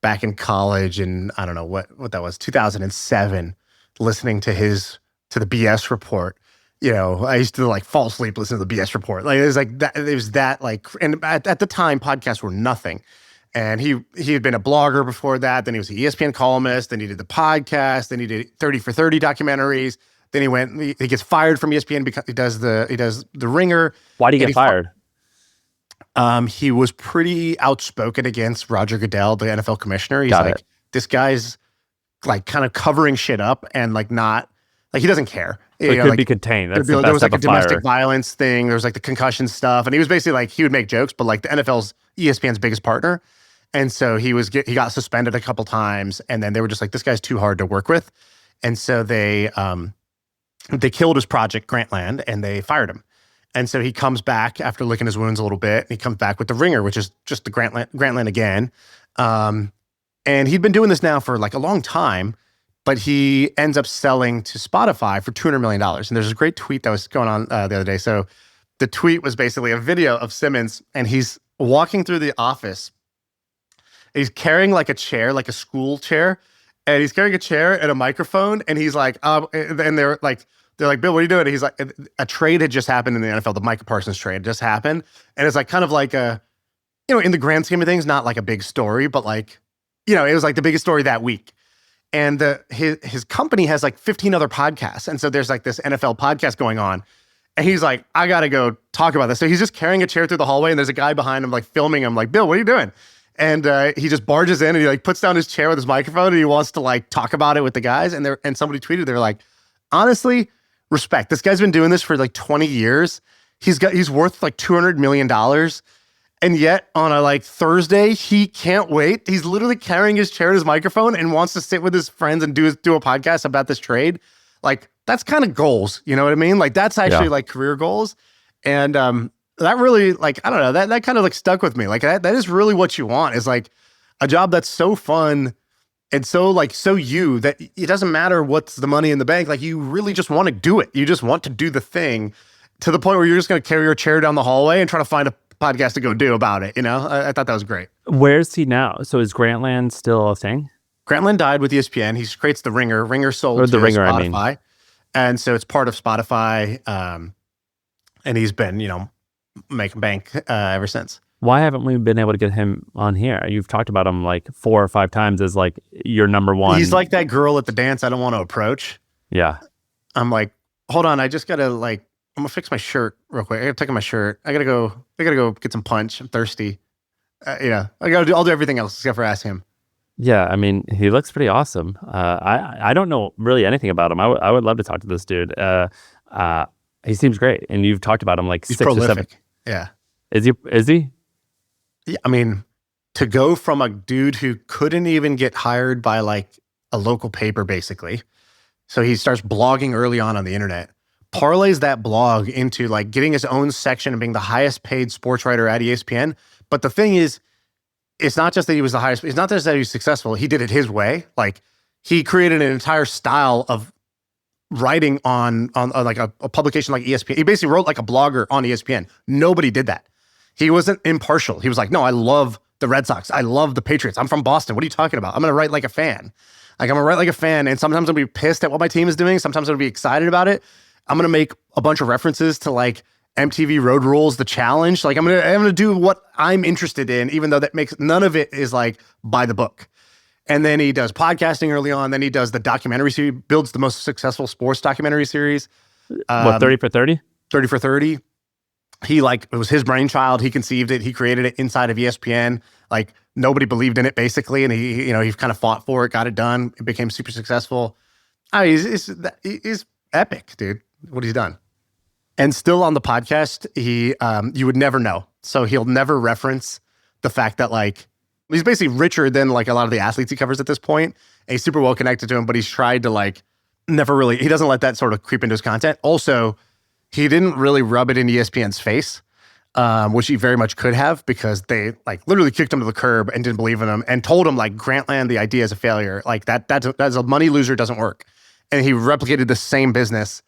Speaker 1: back in college in, I don't know what that was, 2007, listening to the BS report. You know, I used to like fall asleep listening to the BS report. Like, it was like that. It was that like, and at the time, podcasts were nothing. And he had been a blogger before that. Then he was an ESPN columnist. Then he did the podcast. Then he did 30 for 30 documentaries. Then he gets fired from ESPN because he does the Ringer.
Speaker 2: Why did he get fired?
Speaker 1: He was pretty outspoken against Roger Goodell, the NFL commissioner. He's this guy's like kind of covering shit up and like not like, he doesn't care.
Speaker 2: So it could be contained. That's the best
Speaker 1: there was like
Speaker 2: type
Speaker 1: a
Speaker 2: of fire.
Speaker 1: domestic violence thing. There was like the concussion stuff, and he was basically like, he would make jokes, but like the NFL's ESPN's biggest partner, and so he got suspended a couple times, and then they were just like, this guy's too hard to work with, and so they killed his project Grantland and they fired him, and so he comes back after licking his wounds a little bit, and he comes back with the Ringer, which is just the Grantland again, and he'd been doing this now for like a long time. But he ends up selling to Spotify for $200 million. And there's a great tweet that was going on the other day. So the tweet was basically a video of Simmons, and he's walking through the office. He's carrying like a chair, like a school chair. And he's carrying a chair and a microphone. And he's like, and they're like, Bill, what are you doing? And he's like, a trade had just happened in the NFL. The Micah Parsons trade just happened. And it's like kind of like a, you know, in the grand scheme of things, not like a big story, but like, you know, it was like the biggest story that week. And his company has like 15 other podcasts. And so there's like this NFL podcast going on. And he's like, I got to go talk about this. So he's just carrying a chair through the hallway, and there's a guy behind him like filming him, like, Bill, what are you doing? And he just barges in and he like puts down his chair with his microphone, and he wants to like talk about it with the guys. And somebody tweeted, they're like, honestly, respect. This guy's been doing this for like 20 years. He's worth like $200 million. And yet on a like Thursday, he can't wait. He's literally carrying his chair and his microphone and wants to sit with his friends and do a podcast about this trade. Like that's kind of goals. You know what I mean? Like that's actually like career goals. And that really like, I don't know, that kind of like stuck with me. Like that is really what you want, is like a job that's so fun and so you that it doesn't matter what's the money in the bank. Like you really just want to do it. You just want to do the thing to the point where you're just going to carry your chair down the hallway and try to find a podcast to go do about it. You know, I thought that was great.
Speaker 2: Where's he now? So is Grantland still a thing?
Speaker 1: Grantland died with ESPN. He creates The Ringer. Ringer sold to
Speaker 2: Ringer,
Speaker 1: Spotify. And so it's part of Spotify. And he's been, making bank ever since.
Speaker 2: Why haven't we been able to get him on here? You've talked about him like 4 or 5 times as like your number one.
Speaker 1: He's like that girl at the dance I don't want to approach.
Speaker 2: Yeah.
Speaker 1: I'm like, hold on, I just gotta I'm gonna fix my shirt real quick. I gotta take off my shirt. I gotta go get some punch. I'm thirsty. I'll do everything else except for ask him.
Speaker 2: Yeah, I mean, he looks pretty awesome. I don't know really anything about him. I would love to talk to this dude. He seems great, and you've talked about him like
Speaker 1: He's
Speaker 2: 6
Speaker 1: prolific.
Speaker 2: or 7.
Speaker 1: Yeah.
Speaker 2: Is he?
Speaker 1: Yeah, I mean, to go from a dude who couldn't even get hired by like a local paper, basically. So he starts blogging early on the internet, parlays that blog into like getting his own section and being the highest paid sports writer at ESPN. But the thing is, it's not just that he was the highest, it's not just that he was successful. He did it his way. Like he created an entire style of writing on like a publication like ESPN. He basically wrote like a blogger on ESPN. Nobody did that. He wasn't impartial. He was like, no, I love the Red Sox. I love the Patriots. I'm from Boston. What are you talking about? I'm going to write like a fan. Like I'm going to write like a fan. And sometimes I'll be pissed at what my team is doing. Sometimes I'll be excited about it. I'm going to make a bunch of references to like MTV Road Rules, The Challenge. Like I'm going to do what I'm interested in, even though that makes none of it is like by the book. And then he does podcasting early on. Then he does the documentary series, builds the most successful sports documentary series.
Speaker 2: 30 for 30?
Speaker 1: 30 for 30. It was his brainchild. He conceived it. He created it inside of ESPN. Like nobody believed in it basically. And he kind of fought for it, got it done. It became super successful. He's epic, dude, what he's done. And still on the podcast, you would never know. So he'll never reference the fact that like, he's basically richer than like a lot of the athletes he covers at this point. And he's super well connected to him, but he's tried to like he doesn't let that sort of creep into his content. Also, he didn't really rub it in ESPN's face, which he very much could have, because they like literally kicked him to the curb and didn't believe in him and told him like Grantland, the idea is a failure. Like that's a money loser, doesn't work. And he replicated the same business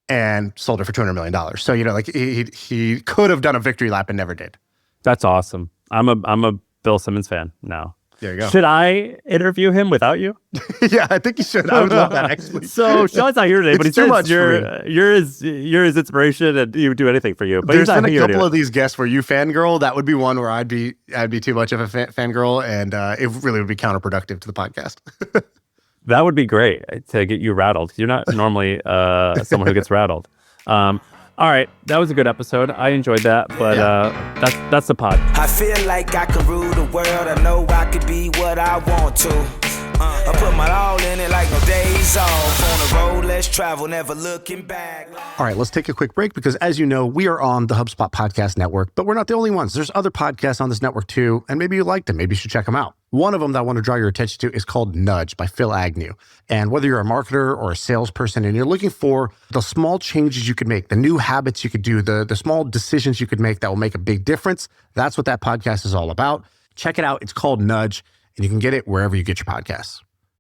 Speaker 1: and sold it for $200 million. So, like he could have done a victory lap and never did.
Speaker 2: That's awesome. I'm a Bill Simmons fan now.
Speaker 1: There you go.
Speaker 2: Should I interview him without you?
Speaker 1: Yeah, I think you should. I would love that, actually.
Speaker 2: So Shaan's not here today, but he
Speaker 1: too
Speaker 2: says
Speaker 1: much
Speaker 2: you're his inspiration and he would do anything for you. But
Speaker 1: there's
Speaker 2: he's not
Speaker 1: been a
Speaker 2: here
Speaker 1: couple
Speaker 2: today.
Speaker 1: of these guests where you fangirl. That would be one where I'd be too much of a fangirl, and it really would be counterproductive to the podcast.
Speaker 2: That would be great to get you rattled. You're not normally someone who gets rattled. All right, that was a good episode. I enjoyed that, but that's the pod.
Speaker 3: I feel like I can rule the world. I know I could be what I want to. I put my all in it like no days off. On the road, let's travel, never looking back.
Speaker 1: All right, let's take a quick break because, as you know, we are on the HubSpot Podcast Network, but we're not the only ones. There's other podcasts on this network too, and maybe you liked them. Maybe you should check them out. One of them that I want to draw your attention to is called Nudge by Phil Agnew. And whether you're a marketer or a salesperson and you're looking for the small changes you could make, the new habits you could do, the small decisions you could make that will make a big difference, that's what that podcast is all about. Check it out. It's called Nudge, and you can get it wherever you get your podcasts.